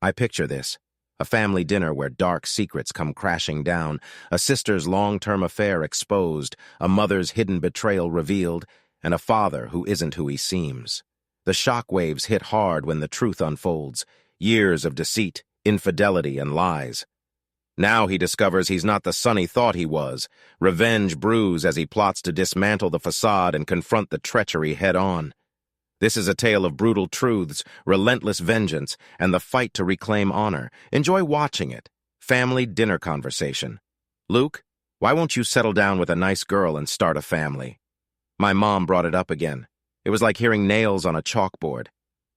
I picture this. A family dinner where dark secrets come crashing down, a sister's long-term affair exposed, a mother's hidden betrayal revealed, and a father who isn't who he seems. The shock waves hit hard when the truth unfolds. Years of deceit, infidelity, and lies. Now he discovers he's not the son he thought he was. Revenge brews as he plots to dismantle the facade and confront the treachery head-on. This is a tale of brutal truths, relentless vengeance, and the fight to reclaim honor. Enjoy watching it. Family dinner conversation. Luke, why won't you settle down with a nice girl and start a family? My mom brought it up again. It was like hearing nails on a chalkboard.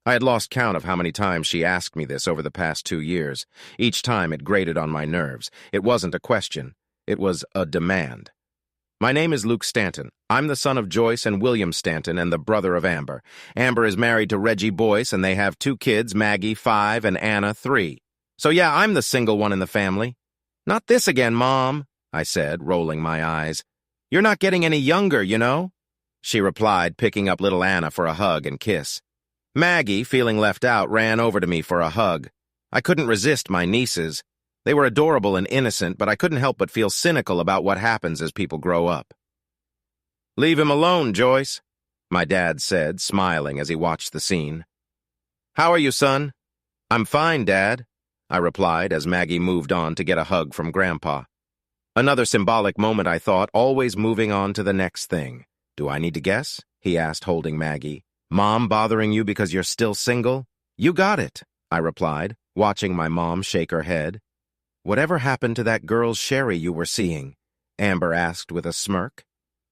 I had lost count of how many times she asked me this over the past 2 years. Each time it grated on my nerves. It wasn't a question. It was a demand. My name is Luke Stanton. I'm the son of Joyce and William Stanton and the brother of Amber. Amber is married to Reggie Boyce, and they have 2 kids, Maggie, 5, and Anna, 3. So yeah, I'm the single one in the family. Not this again, Mom, I said, rolling my eyes. You're not getting any younger, you know? She replied, picking up little Anna for a hug and kiss. Maggie, feeling left out, ran over to me for a hug. I couldn't resist my nieces. They were adorable and innocent, but I couldn't help but feel cynical about what happens as people grow up. Leave him alone, Joyce, my dad said, smiling as he watched the scene. How are you, son? I'm fine, Dad, I replied as Maggie moved on to get a hug from Grandpa. Another symbolic moment, I thought, always moving on to the next thing. Do I need to guess? He asked, holding Maggie. Mom bothering you because you're still single? You got it, I replied, watching my mom shake her head. Whatever happened to that girl's Sherry you were seeing? Amber asked with a smirk.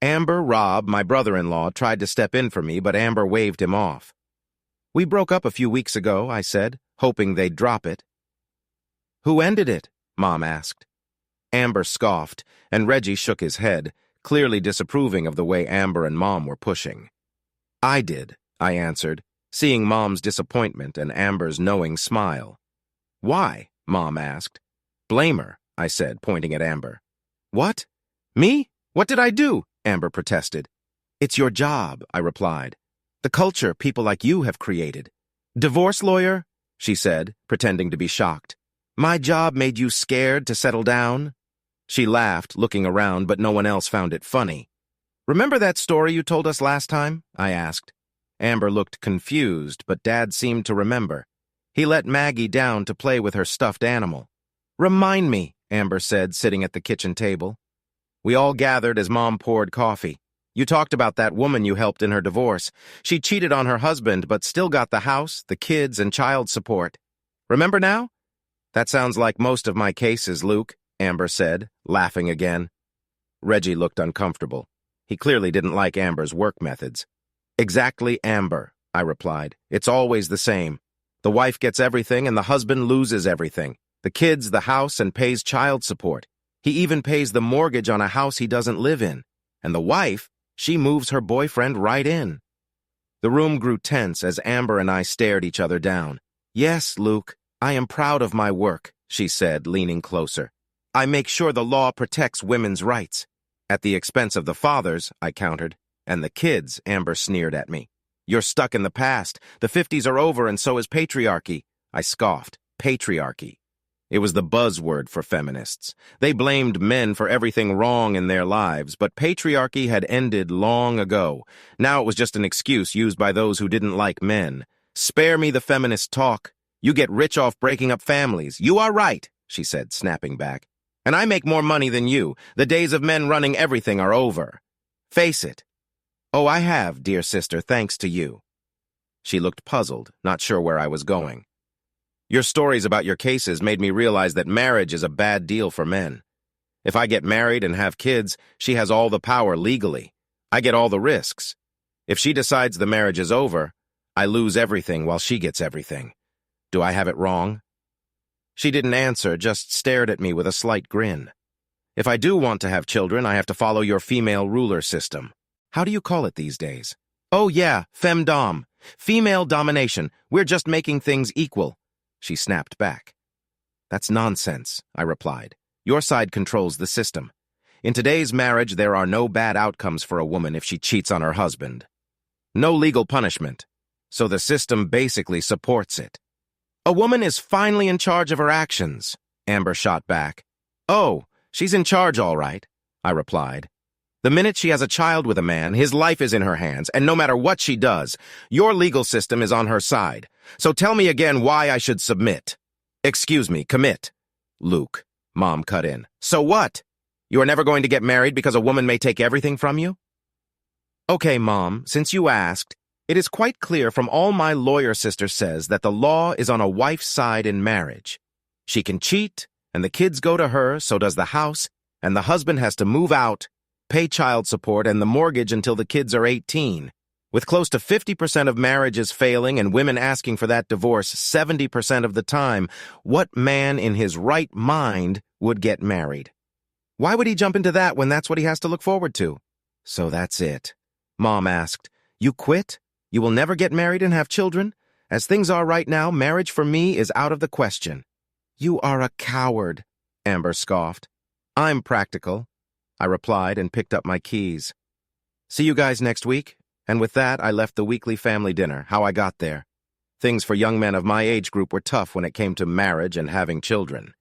Amber, Rob, my brother-in-law, tried to step in for me, but Amber waved him off. We broke up a few weeks ago, I said, hoping they'd drop it. Who ended it? Mom asked. Amber scoffed, and Reggie shook his head, clearly disapproving of the way Amber and Mom were pushing. I did, I answered, seeing Mom's disappointment and Amber's knowing smile. Why? Mom asked. Blame her, I said, pointing at Amber. What? Me? What did I do? Amber protested. It's your job, I replied. The culture people like you have created. Divorce lawyer? She said, pretending to be shocked. My job made you scared to settle down? She laughed, looking around, but no one else found it funny. Remember that story you told us last time? I asked. Amber looked confused, but Dad seemed to remember. He let Maggie down to play with her stuffed animal. Remind me, Amber said, sitting at the kitchen table. We all gathered as Mom poured coffee. You talked about that woman you helped in her divorce. She cheated on her husband, but still got the house, the kids, and child support. Remember now? That sounds like most of my cases, Luke, Amber said, laughing again. Reggie looked uncomfortable. He clearly didn't like Amber's work methods. Exactly, Amber, I replied. It's always the same. The wife gets everything and the husband loses everything. The kids, the house, and pays child support. He even pays the mortgage on a house he doesn't live in. And the wife, she moves her boyfriend right in. The room grew tense as Amber and I stared each other down. Yes, Luke, I am proud of my work, she said, leaning closer. I make sure the law protects women's rights. At the expense of the fathers, I countered. And the kids, Amber sneered at me. You're stuck in the past. The 50s are over and so is patriarchy. I scoffed. Patriarchy. It was the buzzword for feminists. They blamed men for everything wrong in their lives, but patriarchy had ended long ago. Now it was just an excuse used by those who didn't like men. Spare me the feminist talk. You get rich off breaking up families. You are right, she said, snapping back. And I make more money than you. The days of men running everything are over. Face it. Oh, I have, dear sister, thanks to you. She looked puzzled, not sure where I was going. Your stories about your cases made me realize that marriage is a bad deal for men. If I get married and have kids, she has all the power legally. I get all the risks. If she decides the marriage is over, I lose everything while she gets everything. Do I have it wrong? She didn't answer, just stared at me with a slight grin. If I do want to have children, I have to follow your female ruler system. How do you call it these days? Oh yeah, femdom. Female domination. We're just making things equal. She snapped back. That's nonsense, I replied. Your side controls the system. In today's marriage, there are no bad outcomes for a woman if she cheats on her husband. No legal punishment. So the system basically supports it. A woman is finally in charge of her actions, Amber shot back. Oh, she's in charge all right, I replied. The minute she has a child with a man, his life is in her hands, and no matter what she does, your legal system is on her side. So tell me again why I should submit. Excuse me, commit. Luke, Mom cut in. So what? You are never going to get married because a woman may take everything from you? Okay, Mom, since you asked, it is quite clear from all my lawyer sister says that the law is on a wife's side in marriage. She can cheat, and the kids go to her, so does the house, and the husband has to move out, pay child support and the mortgage until the kids are 18. With close to 50% of marriages failing and women asking for that divorce 70% of the time, what man in his right mind would get married? Why would he jump into that when that's what he has to look forward to? So that's it. Mom asked, You quit? You will never get married and have children? As things are right now, marriage for me is out of the question. You are a coward, Amber scoffed. I'm practical, I replied and picked up my keys. See you guys next week. And with that, I left the weekly family dinner, how I got there. Things for young men of my age group were tough when it came to marriage and having children.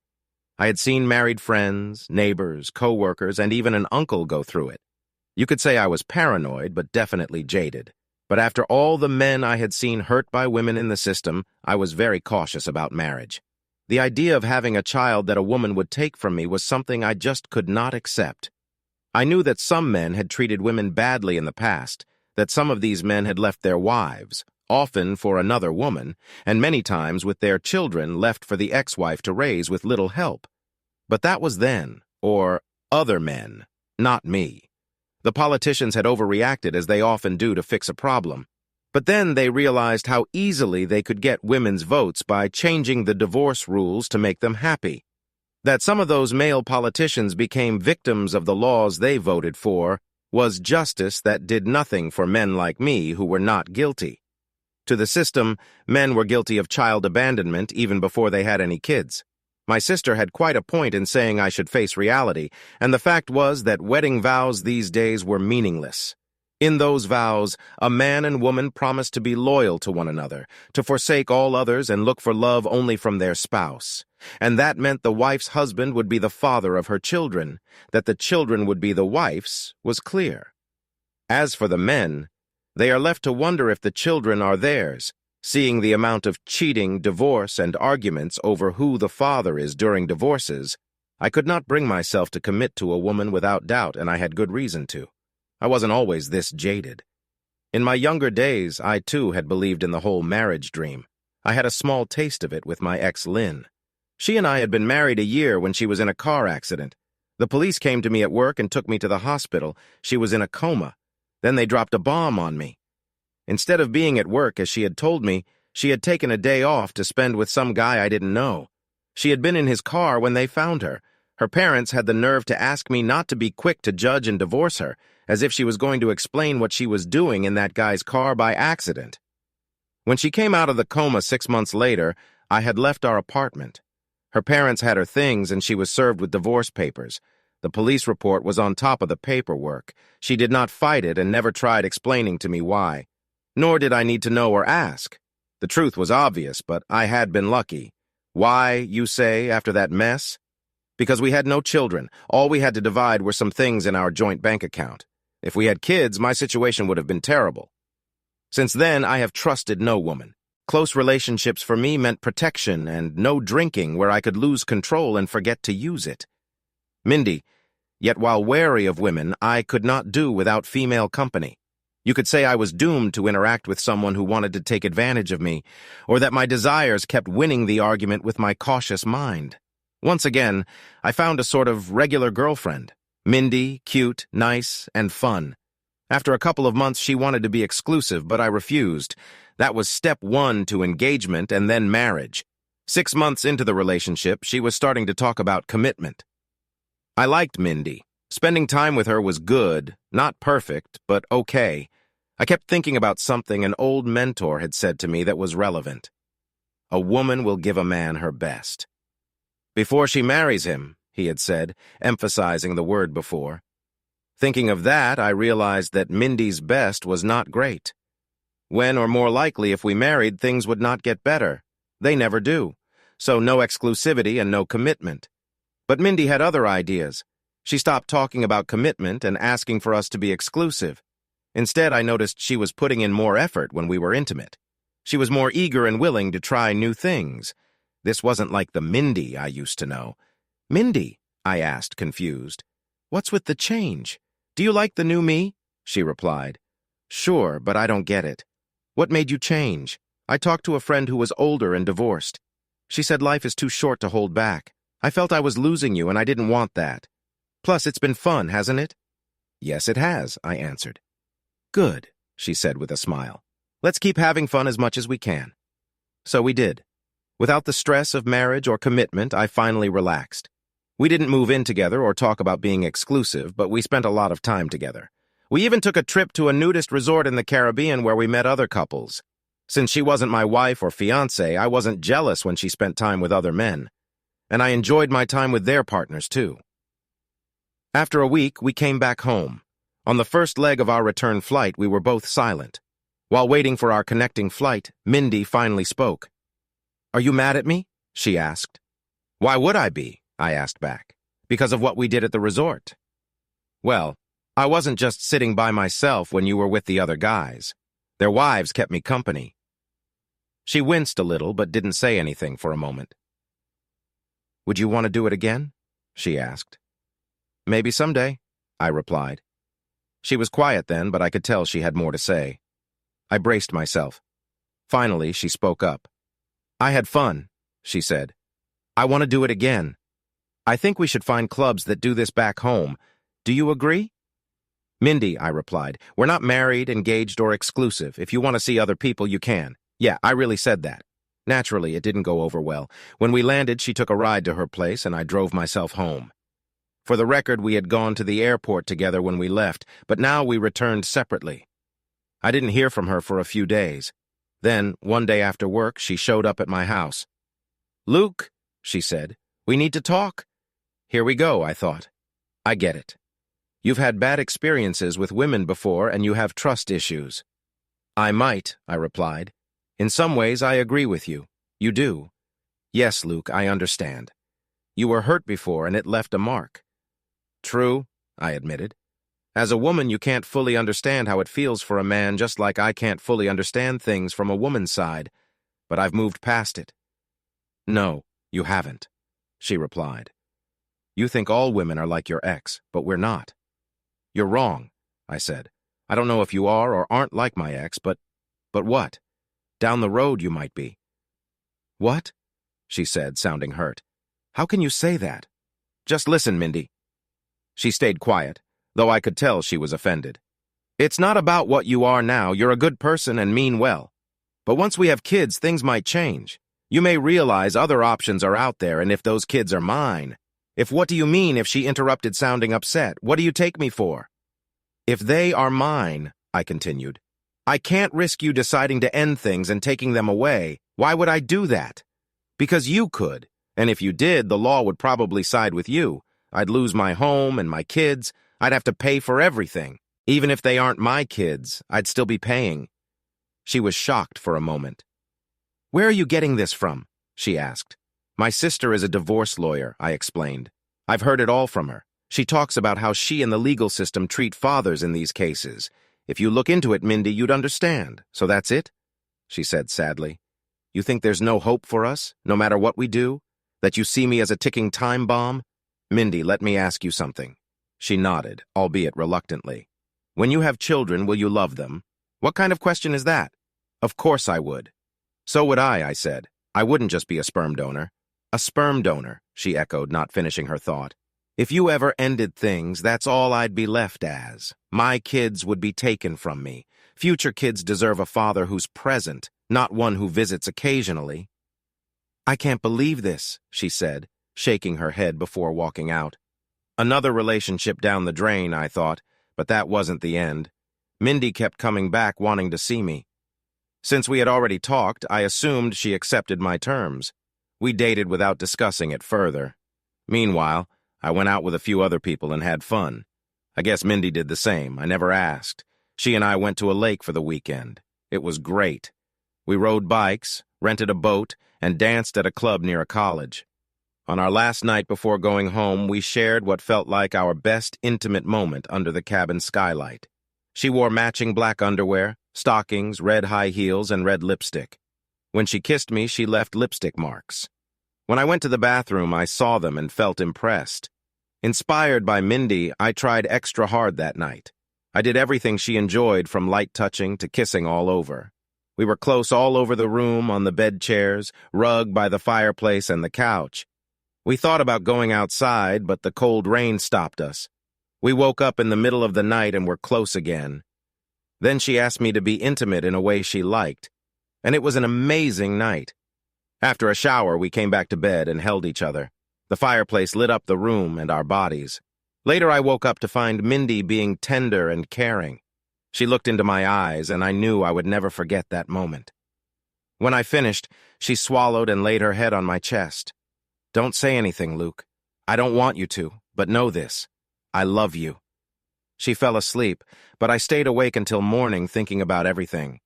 I had seen married friends, neighbors, co-workers, and even an uncle go through it. You could say I was paranoid, but definitely jaded. But after all the men I had seen hurt by women in the system, I was very cautious about marriage. The idea of having a child that a woman would take from me was something I just could not accept. I knew that some men had treated women badly in the past, that some of these men had left their wives, often for another woman, and many times with their children left for the ex-wife to raise with little help. But that was then, or other men, not me. The politicians had overreacted as they often do to fix a problem. But then they realized how easily they could get women's votes by changing the divorce rules to make them happy. That some of those male politicians became victims of the laws they voted for was justice that did nothing for men like me who were not guilty. To the system, men were guilty of child abandonment even before they had any kids. My sister had quite a point in saying I should face reality, and the fact was that wedding vows these days were meaningless. In those vows, a man and woman promised to be loyal to one another, to forsake all others and look for love only from their spouse. And that meant the wife's husband would be the father of her children, that the children would be the wife's was clear. As for the men, they are left to wonder if the children are theirs, seeing the amount of cheating, divorce, and arguments over who the father is during divorces. I could not bring myself to commit to a woman without doubt, and I had good reason to. I wasn't always this jaded. In my younger days, I too had believed in the whole marriage dream. I had a small taste of it with my ex Lynn. She and I had been married a year when she was in a car accident. The police came to me at work and took me to the hospital. She was in a coma. Then they dropped a bomb on me. Instead of being at work as she had told me, she had taken a day off to spend with some guy I didn't know. She had been in his car when they found her. Her parents had the nerve to ask me not to be quick to judge and divorce her, as if she was going to explain what she was doing in that guy's car by accident. When she came out of the coma 6 months later, I had left our apartment. Her parents had her things and she was served with divorce papers. The police report was on top of the paperwork. She did not fight it and never tried explaining to me why. Nor did I need to know or ask. The truth was obvious, but I had been lucky. Why, you say, after that mess? Because we had no children. All we had to divide were some things in our joint bank account. If we had kids, my situation would have been terrible. Since then, I have trusted no woman. Close relationships for me meant protection and no drinking where I could lose control and forget to use it. Mindy, yet while wary of women, I could not do without female company. You could say I was doomed to interact with someone who wanted to take advantage of me, or that my desires kept winning the argument with my cautious mind. Once again, I found a sort of regular girlfriend. Mindy, cute, nice, and fun. After a couple of months, she wanted to be exclusive, but I refused. That was step 1 to engagement and then marriage. 6 months into the relationship, she was starting to talk about commitment. I liked Mindy. Spending time with her was good, not perfect, but okay. I kept thinking about something an old mentor had said to me that was relevant. A woman will give a man her best. Before she marries him, he had said, emphasizing the word before. Thinking of that, I realized that Mindy's best was not great. When, or more likely, if we married, things would not get better. They never do. So no exclusivity and no commitment. But Mindy had other ideas. She stopped talking about commitment and asking for us to be exclusive. Instead, I noticed she was putting in more effort when we were intimate. She was more eager and willing to try new things. This wasn't like the Mindy I used to know. Mindy, I asked, confused. What's with the change? Do you like the new me? She replied. Sure, but I don't get it. What made you change? I talked to a friend who was older and divorced. She said life is too short to hold back. I felt I was losing you and I didn't want that. Plus, it's been fun, hasn't it? Yes, it has, I answered. Good, she said with a smile. Let's keep having fun as much as we can. So we did. Without the stress of marriage or commitment, I finally relaxed. We didn't move in together or talk about being exclusive, but we spent a lot of time together. We even took a trip to a nudist resort in the Caribbean where we met other couples. Since she wasn't my wife or fiancé, I wasn't jealous when she spent time with other men. And I enjoyed my time with their partners, too. After a week, we came back home. On the first leg of our return flight, we were both silent. While waiting for our connecting flight, Mindy finally spoke. Are you mad at me? She asked. Why would I be? I asked back. Because of what we did at the resort. Well, I wasn't just sitting by myself when you were with the other guys. Their wives kept me company. She winced a little, but didn't say anything for a moment. Would you want to do it again? She asked. Maybe someday, I replied. She was quiet then, but I could tell she had more to say. I braced myself. Finally, she spoke up. I had fun, she said. I want to do it again. I think we should find clubs that do this back home. Do you agree? Mindy, I replied, we're not married, engaged, or exclusive. If you want to see other people, you can. Yeah, I really said that. Naturally, it didn't go over well. When we landed, she took a ride to her place, and I drove myself home. For the record, we had gone to the airport together when we left, but now we returned separately. I didn't hear from her for a few days. Then, one day after work, she showed up at my house. Luke, she said, we need to talk. Here we go, I thought. I get it. You've had bad experiences with women before, and you have trust issues. I might, I replied. In some ways, I agree with you. You do. Yes, Luke, I understand. You were hurt before, and it left a mark. True, I admitted. As a woman, you can't fully understand how it feels for a man, just like I can't fully understand things from a woman's side. But I've moved past it. No, you haven't, she replied. You think all women are like your ex, but we're not. You're wrong, I said. I don't know if you are or aren't like my ex, but what? Down the road you might be. What? She said, sounding hurt. How can you say that? Just listen, Mindy. She stayed quiet, though I could tell she was offended. It's not about what you are now. You're a good person and mean well. But once we have kids, things might change. You may realize other options are out there, and if those kids are mine. What do you mean if she interrupted, sounding upset? What do you take me for? If they are mine, I continued. I can't risk you deciding to end things and taking them away. Why would I do that? Because you could, and if you did, the law would probably side with you. I'd lose my home and my kids. I'd have to pay for everything. Even if they aren't my kids, I'd still be paying. She was shocked for a moment. Where are you getting this from? She asked. My sister is a divorce lawyer, I explained. I've heard it all from her. She talks about how she and the legal system treat fathers in these cases. If you look into it, Mindy, you'd understand. So that's it? She said sadly. You think there's no hope for us, no matter what we do? That you see me as a ticking time bomb? Mindy, let me ask you something. She nodded, albeit reluctantly. When you have children, will you love them? What kind of question is that? Of course I would. So would I said. I wouldn't just be a sperm donor. A sperm donor, she echoed, not finishing her thought. If you ever ended things, that's all I'd be left as. My kids would be taken from me. Future kids deserve a father who's present, not one who visits occasionally. I can't believe this, she said, shaking her head before walking out. Another relationship down the drain, I thought, but that wasn't the end. Mindy kept coming back wanting to see me. Since we had already talked, I assumed she accepted my terms. We dated without discussing it further. Meanwhile, I went out with a few other people and had fun. I guess Mindy did the same. I never asked. She and I went to a lake for the weekend. It was great. We rode bikes, rented a boat, and danced at a club near a college. On our last night before going home, we shared what felt like our best intimate moment under the cabin skylight. She wore matching black underwear, stockings, red high heels, and red lipstick. When she kissed me, she left lipstick marks. When I went to the bathroom, I saw them and felt impressed. Inspired by Mindy, I tried extra hard that night. I did everything she enjoyed, from light touching to kissing all over. We were close all over the room, on the bed chairs, rug by the fireplace, and the couch. We thought about going outside, but the cold rain stopped us. We woke up in the middle of the night and were close again. Then she asked me to be intimate in a way she liked, and it was an amazing night. After a shower, we came back to bed and held each other. The fireplace lit up the room and our bodies. Later, I woke up to find Mindy being tender and caring. She looked into my eyes, and I knew I would never forget that moment. When I finished, she swallowed and laid her head on my chest. "Don't say anything, Luke. I don't want you to, but know this. I love you." She fell asleep, but I stayed awake until morning thinking about everything.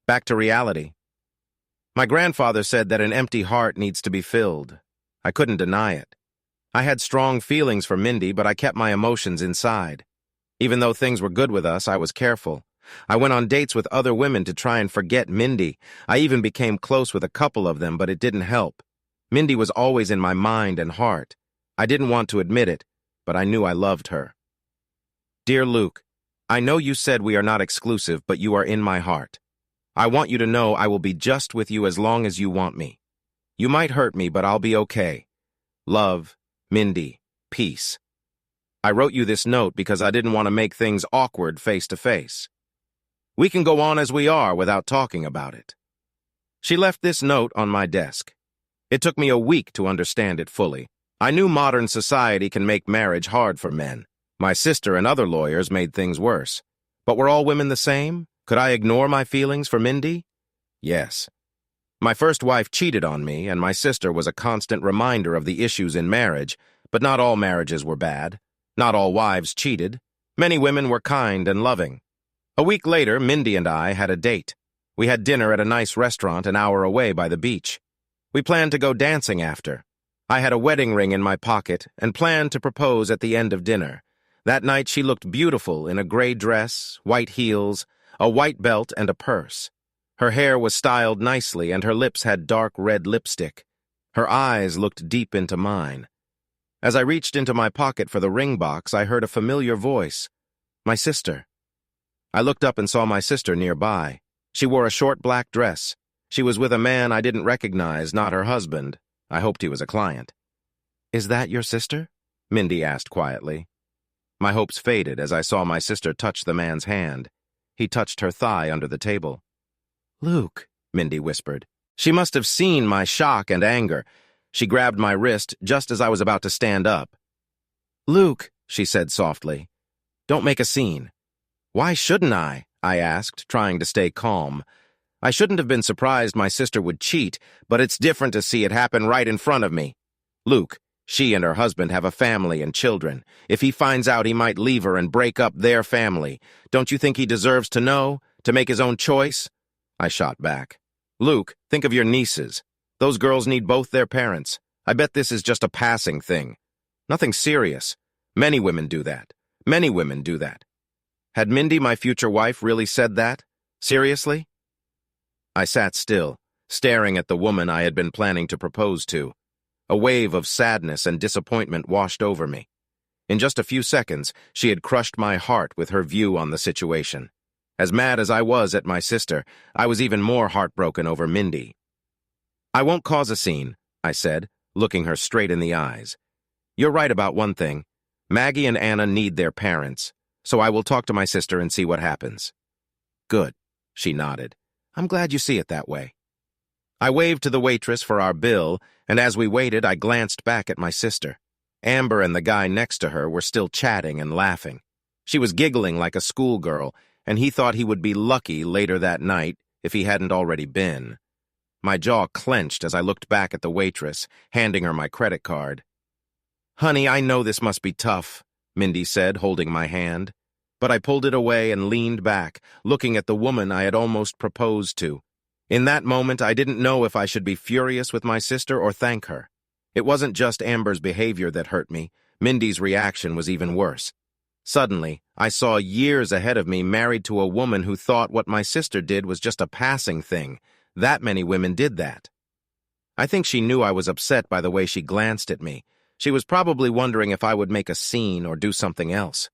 Back to reality. My grandfather said that an empty heart needs to be filled. I couldn't deny it. I had strong feelings for Mindy, but I kept my emotions inside. Even though things were good with us, I was careful. I went on dates with other women to try and forget Mindy. I even became close with a couple of them, but it didn't help. Mindy was always in my mind and heart. I didn't want to admit it, but I knew I loved her. Dear Luke, I know you said we are not exclusive, but you are in my heart. I want you to know I will be just with you as long as you want me. You might hurt me, but I'll be okay. Love, Mindy, peace. I wrote you this note because I didn't want to make things awkward face to face. We can go on as we are without talking about it. She left this note on my desk. It took me a week to understand it fully. I knew modern society can make marriage hard for men. My sister and other lawyers made things worse. But were all women the same? Could I ignore my feelings for Mindy? Yes. My first wife cheated on me, and my sister was a constant reminder of the issues in marriage, but not all marriages were bad. Not all wives cheated. Many women were kind and loving. A week later, Mindy and I had a date. We had dinner at a nice restaurant an hour away by the beach. We planned to go dancing after. I had a wedding ring in my pocket and planned to propose at the end of dinner. That night she looked beautiful in a gray dress, white heels, a white belt, and a purse. Her hair was styled nicely and her lips had dark red lipstick. Her eyes looked deep into mine. As I reached into my pocket for the ring box, I heard a familiar voice. My sister. I looked up and saw my sister nearby. She wore a short black dress. She was with a man I didn't recognize, not her husband. I hoped he was a client. "Is that your sister?" Mindy asked quietly. My hopes faded as I saw my sister touch the man's hand. He touched her thigh under the table. "Luke," Mindy whispered. She must have seen my shock and anger. She grabbed my wrist just as I was about to stand up. "Luke," she said softly, "don't make a scene." "Why shouldn't I?" I asked, trying to stay calm. I shouldn't have been surprised my sister would cheat, but it's different to see it happen right in front of me. Luke, she and her husband have a family and children. If he finds out, he might leave her and break up their family. Don't you think he deserves to know, to make his own choice? I shot back. Luke, think of your nieces. Those girls need both their parents. I bet this is just a passing thing. Nothing serious. Many women do that. Many women do that. Had Mindy, my future wife, really said that? Seriously? I sat still, staring at the woman I had been planning to propose to. A wave of sadness and disappointment washed over me. In just a few seconds, she had crushed my heart with her view on the situation. As mad as I was at my sister, I was even more heartbroken over Mindy. I won't cause a scene, I said, looking her straight in the eyes. You're right about one thing. Maggie and Anna need their parents, so I will talk to my sister and see what happens. Good, she nodded. I'm glad you see it that way. I waved to the waitress for our bill, and as we waited, I glanced back at my sister. Amber and the guy next to her were still chatting and laughing. She was giggling like a schoolgirl, and he thought he would be lucky later that night if he hadn't already been. My jaw clenched as I looked back at the waitress, handing her my credit card. Honey, I know this must be tough, Mindy said, holding my hand. But I pulled it away and leaned back, looking at the woman I had almost proposed to. In that moment, I didn't know if I should be furious with my sister or thank her. It wasn't just Amber's behavior that hurt me. Mindy's reaction was even worse. Suddenly, I saw years ahead of me married to a woman who thought what my sister did was just a passing thing. That many women did that. I think she knew I was upset by the way she glanced at me. She was probably wondering if I would make a scene or do something else.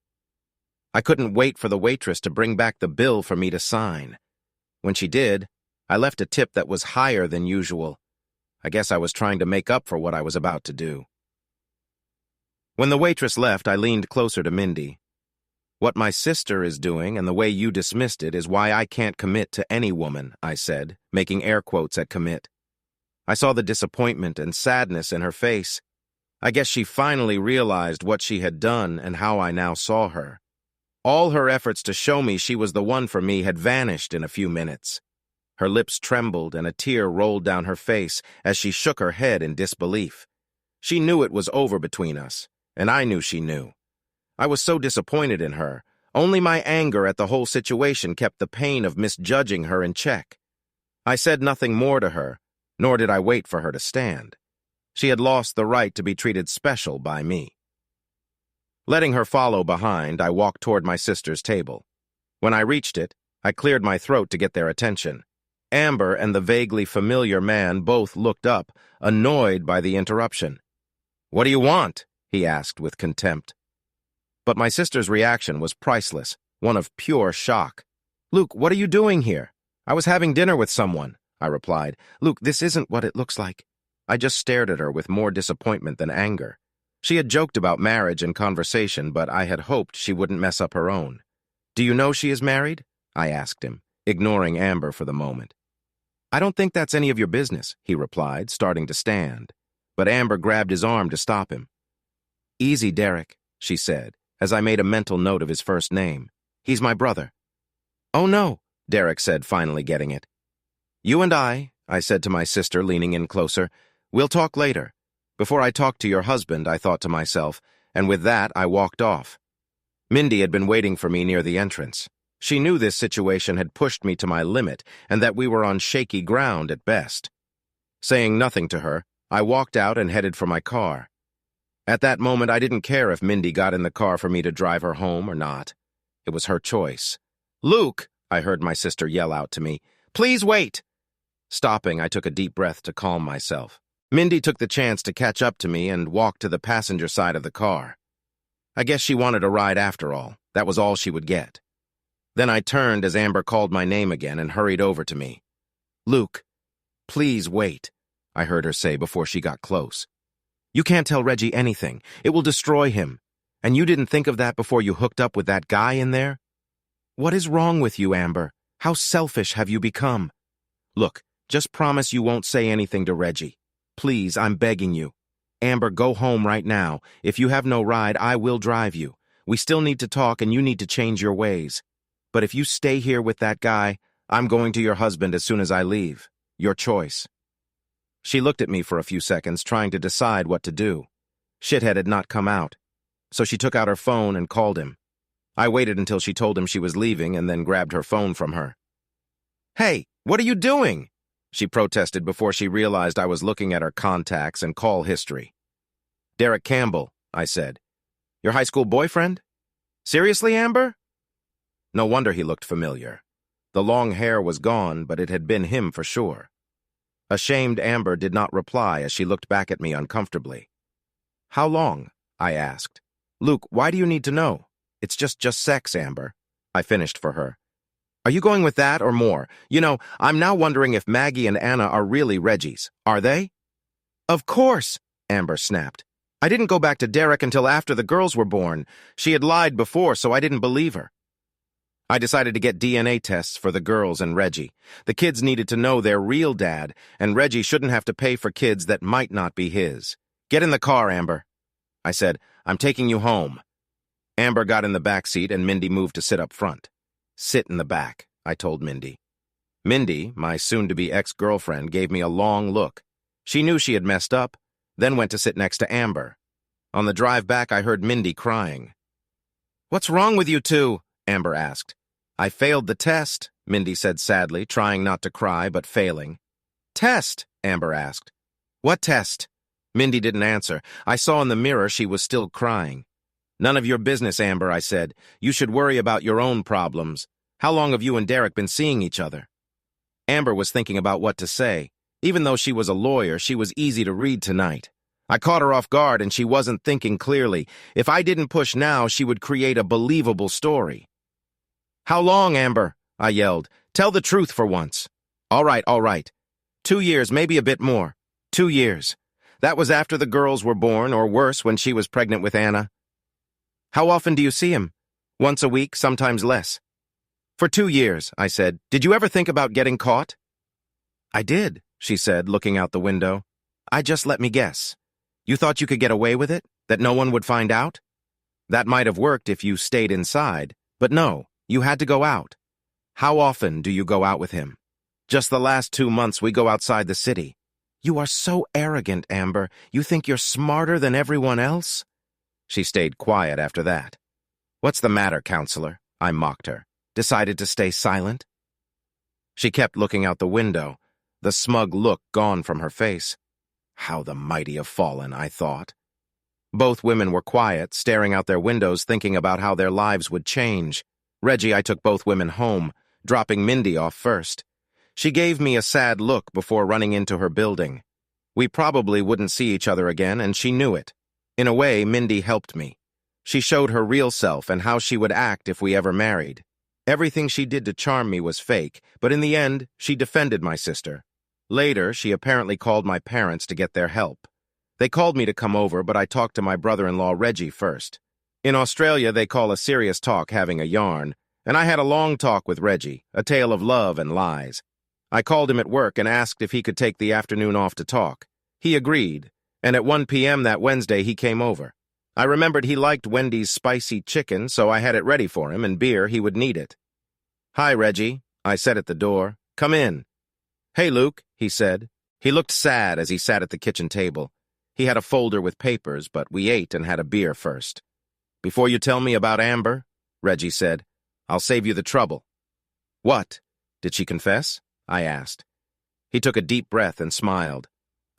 I couldn't wait for the waitress to bring back the bill for me to sign. When she did, I left a tip that was higher than usual. I guess I was trying to make up for what I was about to do. When the waitress left, I leaned closer to Mindy. "What my sister is doing and the way you dismissed it is why I can't commit to any woman," I said, making air quotes at commit. I saw the disappointment and sadness in her face. I guess she finally realized what she had done and how I now saw her. All her efforts to show me she was the one for me had vanished in a few minutes. Her lips trembled and a tear rolled down her face as she shook her head in disbelief. She knew it was over between us, and I knew she knew. I was so disappointed in her. Only my anger at the whole situation kept the pain of misjudging her in check. I said nothing more to her, nor did I wait for her to stand. She had lost the right to be treated special by me. Letting her follow behind, I walked toward my sister's table. When I reached it, I cleared my throat to get their attention. Amber and the vaguely familiar man both looked up, annoyed by the interruption. "What do you want?" he asked with contempt. But my sister's reaction was priceless, one of pure shock. "Luke, what are you doing here?" "I was having dinner with someone," I replied. "Luke, this isn't what it looks like." I just stared at her with more disappointment than anger. She had joked about marriage in conversation, but I had hoped she wouldn't mess up her own. "Do you know she is married?" I asked him, ignoring Amber for the moment. "I don't think that's any of your business," he replied, starting to stand. But Amber grabbed his arm to stop him. "Easy, Derek," she said, as I made a mental note of his first name. "He's my brother." "Oh no," Derek said, finally getting it. "You and I said to my sister, leaning in closer, "we'll talk later. Before I talk to your husband," I thought to myself, and with that I walked off. Mindy had been waiting for me near the entrance. She knew this situation had pushed me to my limit and that we were on shaky ground at best. Saying nothing to her, I walked out and headed for my car. At that moment, I didn't care if Mindy got in the car for me to drive her home or not. It was her choice. "Luke," I heard my sister yell out to me, "please wait." Stopping, I took a deep breath to calm myself. Mindy took the chance to catch up to me and walk to the passenger side of the car. I guess she wanted a ride after all. That was all she would get. Then I turned as Amber called my name again and hurried over to me. "Luke, please wait," I heard her say before she got close. "You can't tell Reggie anything. It will destroy him. And you didn't think of that before you hooked up with that guy in there? What is wrong with you, Amber? How selfish have you become? Look, just promise you won't say anything to Reggie. Please, I'm begging you. Amber, go home right now. If you have no ride, I will drive you. We still need to talk and you need to change your ways. But if you stay here with that guy, I'm going to your husband as soon as I leave. Your choice." She looked at me for a few seconds, trying to decide what to do. Shithead had not come out, so she took out her phone and called him. I waited until she told him she was leaving and then grabbed her phone from her. "Hey, what are you doing?" she protested before she realized I was looking at her contacts and call history. "Derek Campbell," I said. "Your high school boyfriend? Seriously, Amber?" No wonder he looked familiar. The long hair was gone, but it had been him for sure. Ashamed, Amber did not reply as she looked back at me uncomfortably. "How long?" I asked. "Luke, why do you need to know? It's just sex, Amber," I finished for her. "Are you going with that or more? You know, I'm now wondering if Maggie and Anna are really Reggie's. Are they?" "Of course," Amber snapped. "I didn't go back to Derek until after the girls were born. She had lied before, so I didn't believe her." I decided to get DNA tests for the girls and Reggie. The kids needed to know their real dad, and Reggie shouldn't have to pay for kids that might not be his. "Get in the car, Amber." I said, "I'm taking you home." Amber got in the back seat and Mindy moved to sit up front. "Sit in the back," I told Mindy. Mindy, my soon-to-be ex-girlfriend, gave me a long look. She knew she had messed up, then went to sit next to Amber. On the drive back, I heard Mindy crying. "What's wrong with you two?" Amber asked. "I failed the test," Mindy said sadly, trying not to cry but failing. Test, Amber asked. What test? Mindy didn't answer. I saw in the mirror she was still crying. None of your business, Amber, I said. You should worry about your own problems. How long have you and Derek been seeing each other? Amber was thinking about what to say. Even though she was a lawyer, she was easy to read tonight. I caught her off guard and she wasn't thinking clearly. If I didn't push now, she would create a believable story. How long, Amber? I yelled. Tell the truth for once. All right, all right. 2 years, maybe a bit more. 2 years. That was after the girls were born, or worse, when she was pregnant with Anna. How often do you see him? Once a week, sometimes less. For 2 years, I said. Did you ever think about getting caught? I did, she said, looking out the window. Just let me guess. You thought you could get away with it? That no one would find out? That might have worked if you stayed inside, but no, you had to go out. How often do you go out with him? Just the last 2 months we go outside the city. You are so arrogant, Amber. You think you're smarter than everyone else? She stayed quiet after that. What's the matter, counselor? I mocked her. Decided to stay silent? She kept looking out the window, the smug look gone from her face. How the mighty have fallen, I thought. Both women were quiet, staring out their windows, thinking about how their lives would change. Reggie, I took both women home, dropping Mindy off first. She gave me a sad look before running into her building. We probably wouldn't see each other again, and she knew it. In a way, Mindy helped me. She showed her real self and how she would act if we ever married. Everything she did to charm me was fake, but in the end, she defended my sister. Later, she apparently called my parents to get their help. They called me to come over, but I talked to my brother-in-law Reggie first. In Australia, they call a serious talk having a yarn, and I had a long talk with Reggie, a tale of love and lies. I called him at work and asked if he could take the afternoon off to talk. He agreed, and at 1 p.m. that Wednesday he came over. I remembered he liked Wendy's spicy chicken, so I had it ready for him, and beer, he would need it. Hi, Reggie, I said at the door. Come in. Hey, Luke, he said. He looked sad as he sat at the kitchen table. He had a folder with papers, but we ate and had a beer first. Before you tell me about Amber, Reggie said, I'll save you the trouble. What? Did she confess? I asked. He took a deep breath and smiled.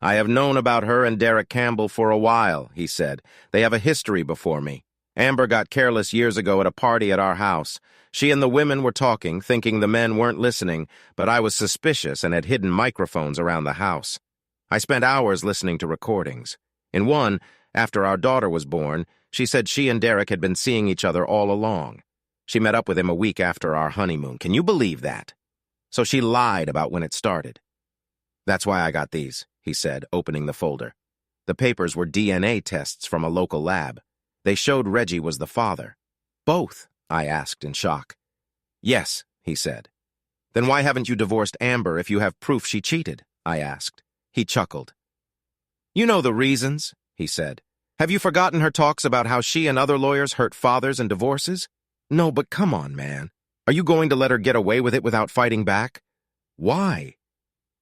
I have known about her and Derek Campbell for a while, he said. They have a history before me. Amber got careless years ago at a party at our house. She and the women were talking, thinking the men weren't listening, but I was suspicious and had hidden microphones around the house. I spent hours listening to recordings. In one, after our daughter was born, she said she and Derek had been seeing each other all along. She met up with him a week after our honeymoon. Can you believe that? So she lied about when it started. That's why I got these, he said, opening the folder. The papers were DNA tests from a local lab. They showed Reggie was the father. Both, I asked in shock. Yes, he said. Then why haven't you divorced Amber if you have proof she cheated? I asked. He chuckled. You know the reasons, he said. Have you forgotten her talks about how she and other lawyers hurt fathers in divorces? No, but come on, man. Are you going to let her get away with it without fighting back? Why?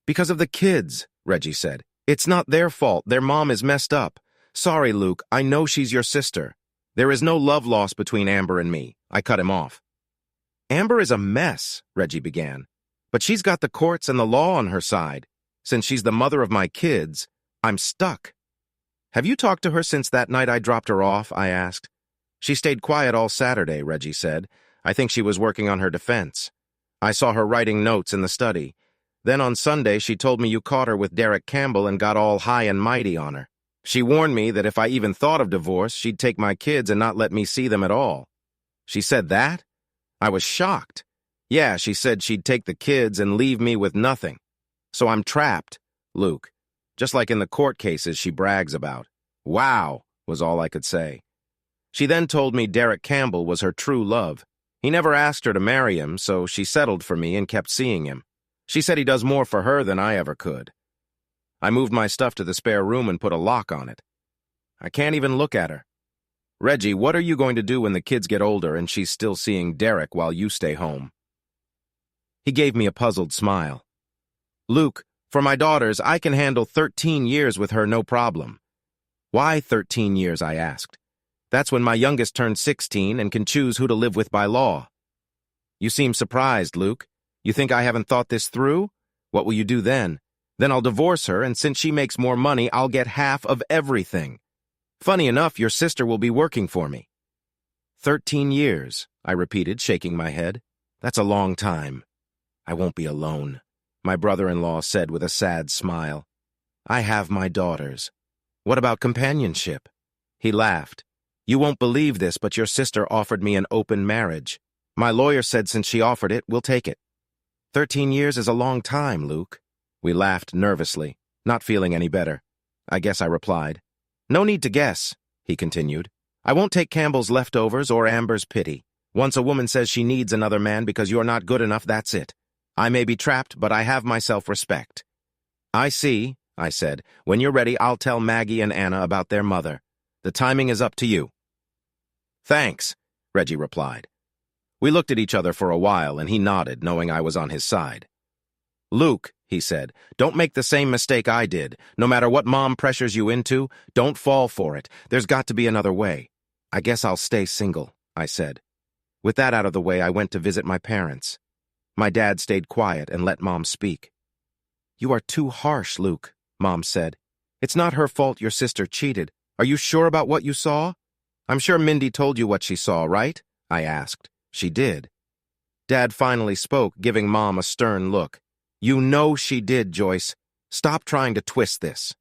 Because of the kids, Reggie said. It's not their fault. Their mom is messed up. Sorry, Luke. I know she's your sister. There is no love lost between Amber and me. I cut him off. Amber is a mess, Reggie began. But she's got the courts and the law on her side. Since she's the mother of my kids, I'm stuck. Have you talked to her since that night I dropped her off? I asked. She stayed quiet all Saturday, Reggie said. I think she was working on her defense. I saw her writing notes in the study. Then on Sunday, she told me you caught her with Derek Campbell and got all high and mighty on her. She warned me that if I even thought of divorce, she'd take my kids and not let me see them at all. She said that? I was shocked. Yeah, she said she'd take the kids and leave me with nothing. So I'm trapped, Luke. Just like in the court cases she brags about. Wow, was all I could say. She then told me Derek Campbell was her true love. He never asked her to marry him, so she settled for me and kept seeing him. She said he does more for her than I ever could. I moved my stuff to the spare room and put a lock on it. I can't even look at her. Reggie, what are you going to do when the kids get older and she's still seeing Derek while you stay home? He gave me a puzzled smile. Luke, for my daughters, I can handle 13 years with her no problem. Why 13 years, I asked. That's when my youngest turns 16 and can choose who to live with by law. You seem surprised, Luke. You think I haven't thought this through? What will you do then? Then I'll divorce her, and since she makes more money, I'll get half of everything. Funny enough, your sister will be working for me. 13 years, I repeated, shaking my head. That's a long time. I won't be alone, my brother-in-law said with a sad smile. I have my daughters. What about companionship? He laughed. You won't believe this, but your sister offered me an open marriage. My lawyer said since she offered it, we'll take it. 13 years is a long time, Luke. We laughed nervously, not feeling any better. I guess I replied. No need to guess, he continued. I won't take Campbell's leftovers or Amber's pity. Once a woman says she needs another man because you're not good enough, that's it. I may be trapped, but I have my self-respect. I see, I said. When you're ready, I'll tell Maggie and Anna about their mother. The timing is up to you. Thanks, Reggie replied. We looked at each other for a while, and he nodded, knowing I was on his side. Luke, he said, don't make the same mistake I did. No matter what Mom pressures you into, don't fall for it. There's got to be another way. I guess I'll stay single, I said. With that out of the way, I went to visit my parents. My dad stayed quiet and let Mom speak. You are too harsh, Luke, Mom said. It's not her fault your sister cheated. Are you sure about what you saw? I'm sure Mindy told you what she saw, right? I asked. She did. Dad finally spoke, giving Mom a stern look. You know she did, Joyce. Stop trying to twist this.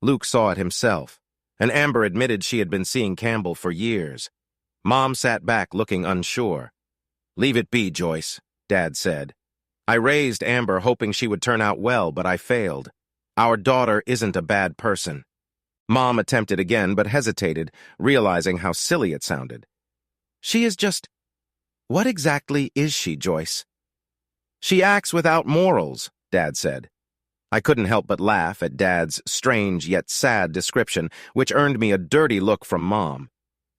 Luke saw it himself, and Amber admitted she had been seeing Campbell for years. Mom sat back looking unsure. Leave it be, Joyce, Dad said. I raised Amber hoping she would turn out well, but I failed. Our daughter isn't a bad person. Mom attempted again, but hesitated, realizing how silly it sounded. She is just... What exactly is she, Joyce? She acts without morals, Dad said. I couldn't help but laugh at Dad's strange yet sad description, which earned me a dirty look from Mom.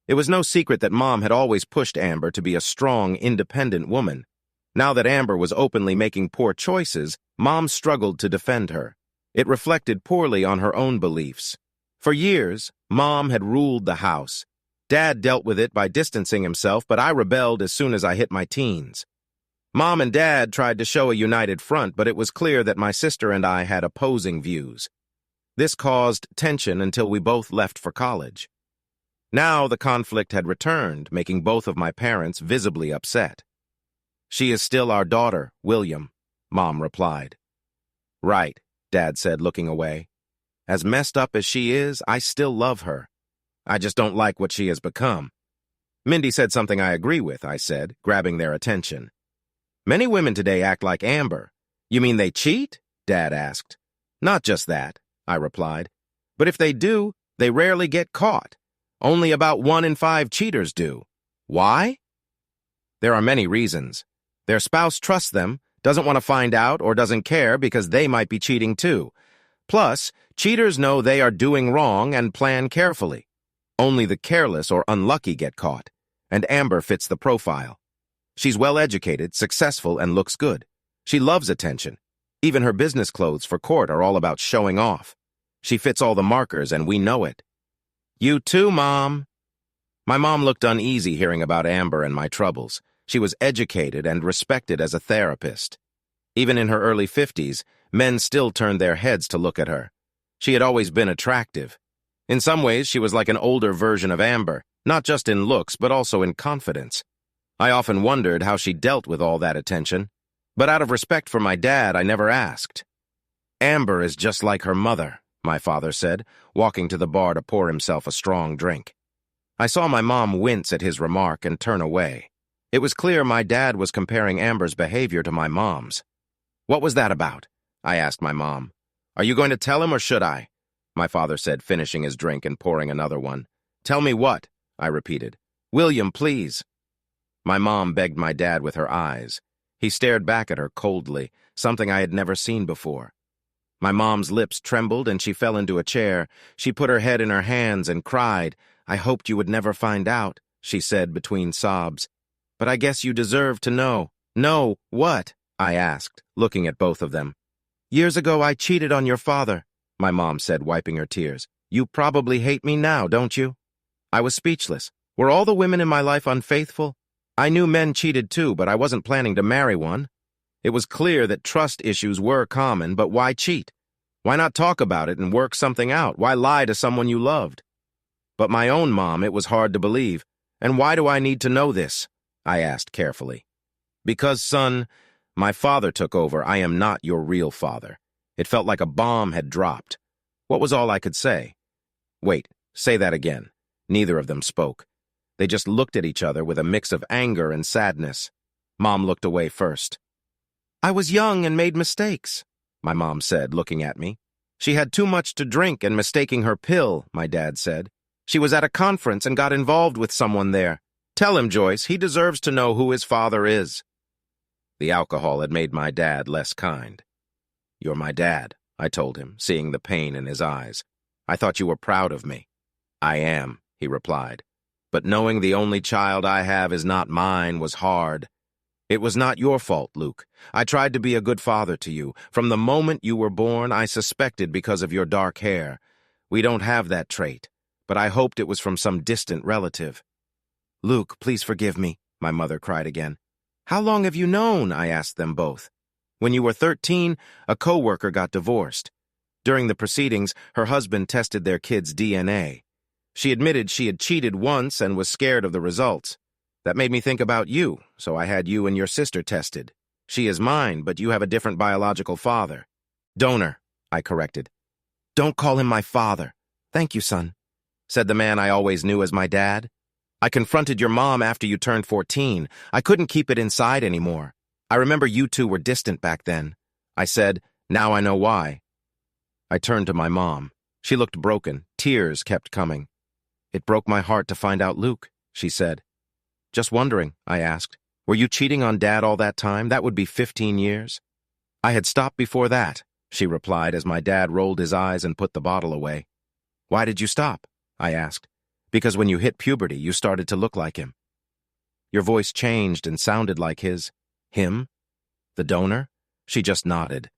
It was no secret that Mom had always pushed Amber to be a strong, independent woman. Now that Amber was openly making poor choices, Mom struggled to defend her. It reflected poorly on her own beliefs. For years, Mom had ruled the house. Dad dealt with it by distancing himself, but I rebelled as soon as I hit my teens. Mom and Dad tried to show a united front, but it was clear that my sister and I had opposing views. This caused tension until we both left for college. Now the conflict had returned, making both of my parents visibly upset. She is still our daughter, William, Mom replied. Right, Dad said, looking away. As messed up as she is, I still love her. I just don't like what she has become. Mindy said something I agree with, I said, grabbing their attention. Many women today act like Amber. You mean they cheat? Dad asked. Not just that, I replied. But if they do, they rarely get caught. Only about 1 in 5 cheaters do. Why? There are many reasons. Their spouse trusts them, doesn't want to find out, or doesn't care because they might be cheating too. Plus, cheaters know they are doing wrong and plan carefully. Only the careless or unlucky get caught, and Amber fits the profile. She's well-educated, successful, and looks good. She loves attention. Even her business clothes for court are all about showing off. She fits all the markers, and we know it. You too, Mom. My mom looked uneasy hearing about Amber and my troubles. She was educated and respected as a therapist. Even in her early 50s, men still turned their heads to look at her. She had always been attractive. In some ways, she was like an older version of Amber, not just in looks, but also in confidence. I often wondered how she dealt with all that attention, but out of respect for my dad, I never asked. Amber is just like her mother, my father said, walking to the bar to pour himself a strong drink. I saw my mom wince at his remark and turn away. It was clear my dad was comparing Amber's behavior to my mom's. What was that about? I asked my mom. Are you going to tell him or should I? My father said, finishing his drink and pouring another one. Tell me what? I repeated. William, please. My mom begged my dad with her eyes. He stared back at her coldly, something I had never seen before. My mom's lips trembled and she fell into a chair. She put her head in her hands and cried. I hoped you would never find out, she said between sobs. But I guess you deserve to know. No, what? I asked, looking at both of them. Years ago I cheated on your father, my mom said, wiping her tears. You probably hate me now, don't you? I was speechless. Were all the women in my life unfaithful? I knew men cheated too, but I wasn't planning to marry one. It was clear that trust issues were common, but why cheat? Why not talk about it and work something out? Why lie to someone you loved? But my own mom, it was hard to believe. And why do I need to know this? I asked carefully. Because, son, my father took over. I am not your real father. It felt like a bomb had dropped. What was all I could say? Wait, say that again. Neither of them spoke. They just looked at each other with a mix of anger and sadness. Mom looked away first. I was young and made mistakes, my mom said, looking at me. She had too much to drink and mistaking her pill, my dad said. She was at a conference and got involved with someone there. Tell him, Joyce, he deserves to know who his father is. The alcohol had made my dad less kind. You're my dad, I told him, seeing the pain in his eyes. I thought you were proud of me. I am, he replied. But knowing the only child I have is not mine was hard. It was not your fault, Luke. I tried to be a good father to you. From the moment you were born, I suspected because of your dark hair. We don't have that trait, but I hoped it was from some distant relative. Luke, please forgive me, my mother cried again. How long have you known? I asked them both. When you were 13, a co-worker got divorced. During the proceedings, her husband tested their kid's DNA. She admitted she had cheated once and was scared of the results. That made me think about you, so I had you and your sister tested. She is mine, but you have a different biological father. Donor, I corrected. Don't call him my father. Thank you, son, said the man I always knew as my dad. I confronted your mom after you turned 14. I couldn't keep it inside anymore. I remember you two were distant back then. I said, now I know why. I turned to my mom. She looked broken. Tears kept coming. It broke my heart to find out Luke, she said. Just wondering, I asked. Were you cheating on Dad all that time? That would be 15 years. I had stopped before that, she replied as my dad rolled his eyes and put the bottle away. Why did you stop? I asked. Because when you hit puberty, you started to look like him. Your voice changed and sounded like his. Him? The donor? She just nodded.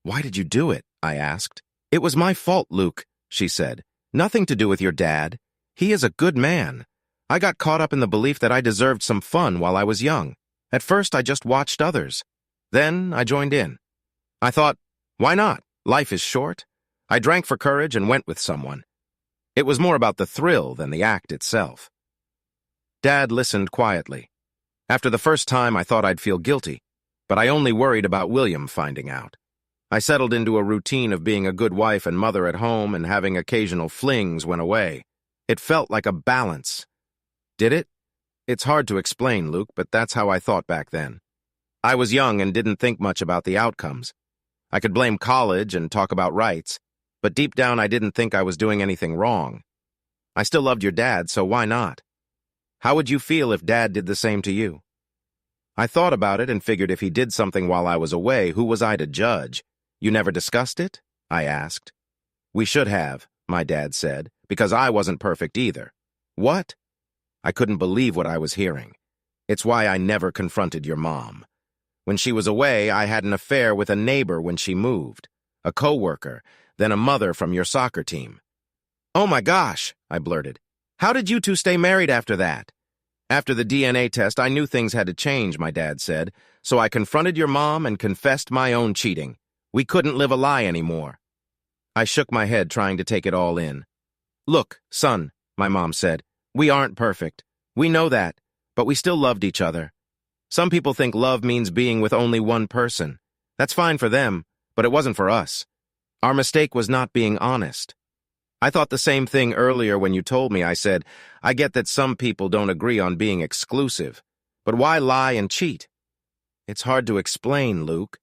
Why did you do it? I asked. It was my fault, Luke, she said. Nothing to do with your dad. He is a good man. I got caught up in the belief that I deserved some fun while I was young. At first, I just watched others. Then, I joined in. I thought, why not? Life is short. I drank for courage and went with someone. It was more about the thrill than the act itself. Dad listened quietly. After the first time, I thought I'd feel guilty, but I only worried about William finding out. I settled into a routine of being a good wife and mother at home and having occasional flings when away. It felt like a balance. Did it? It's hard to explain, Luke, but that's how I thought back then. I was young and didn't think much about the outcomes. I could blame college and talk about rights, but deep down I didn't think I was doing anything wrong. I still loved your dad, so why not? How would you feel if Dad did the same to you? I thought about it and figured if he did something while I was away, who was I to judge? You never discussed it? I asked. We should have, my dad said, because I wasn't perfect either. What? I couldn't believe what I was hearing. It's why I never confronted your mom. When she was away, I had an affair with a neighbor when she moved, a co-worker, then a mother from your soccer team. Oh my gosh, I blurted. How did you two stay married after that? After the DNA test, I knew things had to change, my dad said, so I confronted your mom and confessed my own cheating. We couldn't live a lie anymore. I shook my head, trying to take it all in. Look, son, my mom said, we aren't perfect. We know that, but we still loved each other. Some people think love means being with only one person. That's fine for them, but it wasn't for us. Our mistake was not being honest. I thought the same thing earlier when you told me. I said, I get that some people don't agree on being exclusive, but why lie and cheat? It's hard to explain, Luke.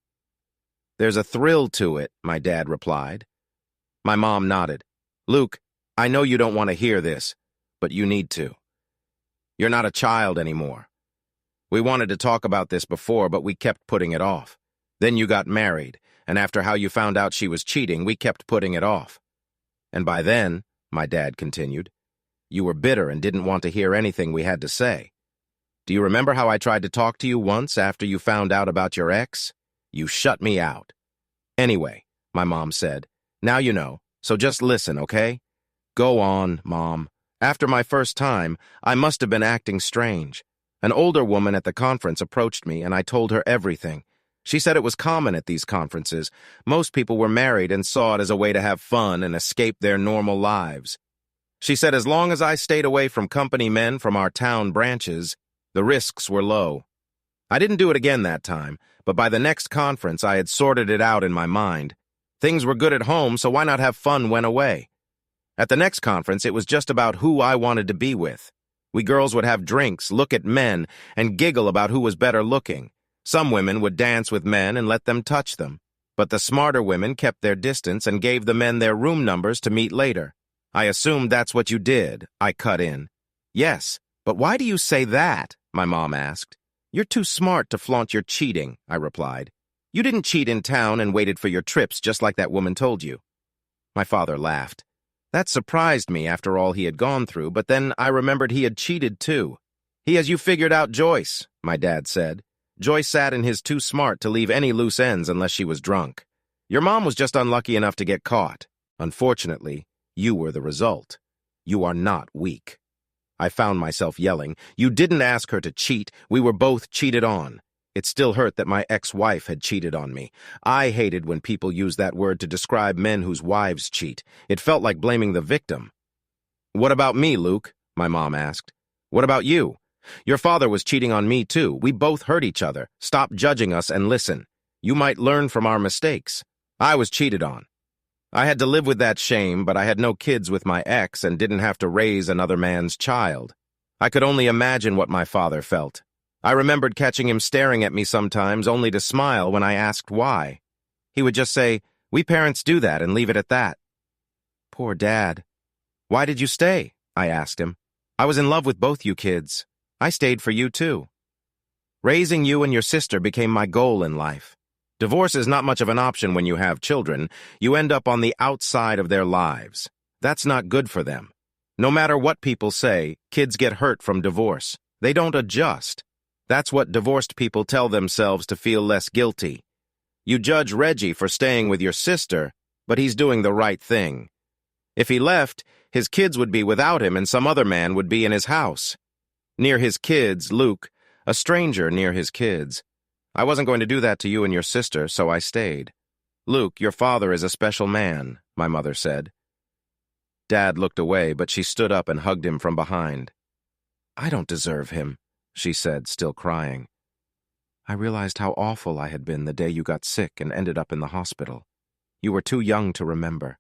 There's a thrill to it, my dad replied. My mom nodded. Luke, I know you don't want to hear this, but you need to. You're not a child anymore. We wanted to talk about this before, but we kept putting it off. Then you got married, and after how you found out she was cheating, we kept putting it off. And by then, my dad continued, you were bitter and didn't want to hear anything we had to say. Do you remember how I tried to talk to you once after you found out about your ex? You shut me out. Anyway, my mom said, now you know, so just listen, okay? Go on, Mom. After my first time, I must have been acting strange. An older woman at the conference approached me and I told her everything. She said it was common at these conferences. Most people were married and saw it as a way to have fun and escape their normal lives. She said as long as I stayed away from company men from our town branches, the risks were low. I didn't do it again that time, but by the next conference I had sorted it out in my mind. Things were good at home, so why not have fun when away? At the next conference, it was just about who I wanted to be with. We girls would have drinks, look at men, and giggle about who was better looking. Some women would dance with men and let them touch them. But the smarter women kept their distance and gave the men their room numbers to meet later. I assumed that's what you did, I cut in. Yes, but why do you say that? My mom asked. You're too smart to flaunt your cheating, I replied. You didn't cheat in town and waited for your trips just like that woman told you. My father laughed. That surprised me after all he had gone through, but then I remembered he had cheated too. He has you figured out, Joyce, my dad said. Joyce sat in his too smart to leave any loose ends unless she was drunk. Your mom was just unlucky enough to get caught. Unfortunately, you were the result. You are not weak. I found myself yelling. You didn't ask her to cheat. We were both cheated on. It still hurt that my ex-wife had cheated on me. I hated when people used that word to describe men whose wives cheat. It felt like blaming the victim. What about me, Luke? My mom asked. What about you? Your father was cheating on me too. We both hurt each other. Stop judging us and listen. You might learn from our mistakes. I was cheated on. I had to live with that shame, but I had no kids with my ex and didn't have to raise another man's child. I could only imagine what my father felt. I remembered catching him staring at me sometimes, only to smile when I asked why. He would just say, "We parents do that," and leave it at that. Poor Dad. Why did you stay? I asked him. I was in love with both you kids. I stayed for you too. Raising you and your sister became my goal in life. Divorce is not much of an option when you have children. You end up on the outside of their lives. That's not good for them. No matter what people say, kids get hurt from divorce. They don't adjust. That's what divorced people tell themselves to feel less guilty. You judge Reggie for staying with your sister, but he's doing the right thing. If he left, his kids would be without him and some other man would be in his house. Near his kids, Luke, a stranger near his kids. I wasn't going to do that to you and your sister, so I stayed. Luke, your father is a special man, my mother said. Dad looked away, but she stood up and hugged him from behind. I don't deserve him, she said, still crying. I realized how awful I had been the day you got sick and ended up in the hospital. You were too young to remember.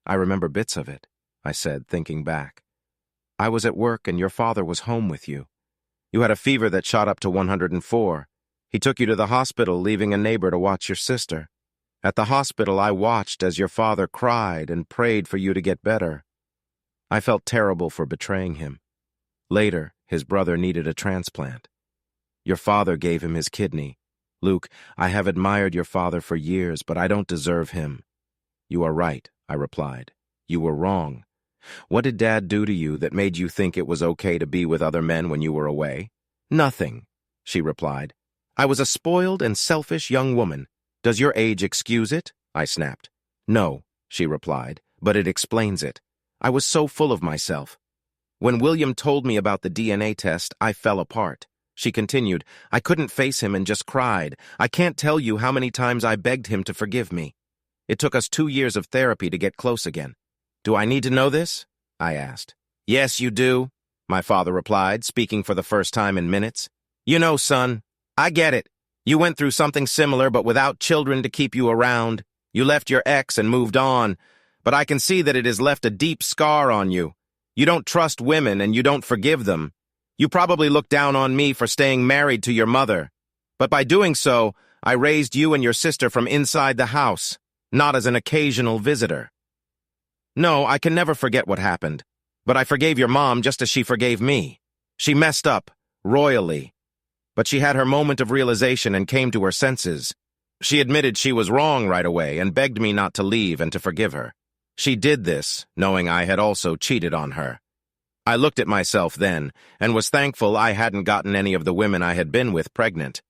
I remember bits of it, I said, thinking back. I was at work and your father was home with you. You had a fever that shot up to 104. He took you to the hospital, leaving a neighbor to watch your sister. At the hospital, I watched as your father cried and prayed for you to get better. I felt terrible for betraying him. Later, his brother needed a transplant. Your father gave him his kidney. Luke, I have admired your father for years, but I don't deserve him. You are right, I replied. You were wrong. What did Dad do to you that made you think it was okay to be with other men when you were away? Nothing, she replied. I was a spoiled and selfish young woman. Does your age excuse it? I snapped. No, she replied, but it explains it. I was so full of myself. When William told me about the DNA test, I fell apart. She continued, I couldn't face him and just cried. I can't tell you how many times I begged him to forgive me. It took us 2 years of therapy to get close again. Do I need to know this? I asked. Yes, you do, my father replied, speaking for the first time in minutes. You know, son, I get it. You went through something similar, but without children to keep you around. You left your ex and moved on, but I can see that it has left a deep scar on you. You don't trust women and you don't forgive them. You probably look down on me for staying married to your mother. But by doing so, I raised you and your sister from inside the house, not as an occasional visitor. No, I can never forget what happened, but I forgave your mom just as she forgave me. She messed up, royally. But she had her moment of realization and came to her senses. She admitted she was wrong right away and begged me not to leave and to forgive her. She did this, knowing I had also cheated on her. I looked at myself then, and was thankful I hadn't gotten any of the women I had been with pregnant.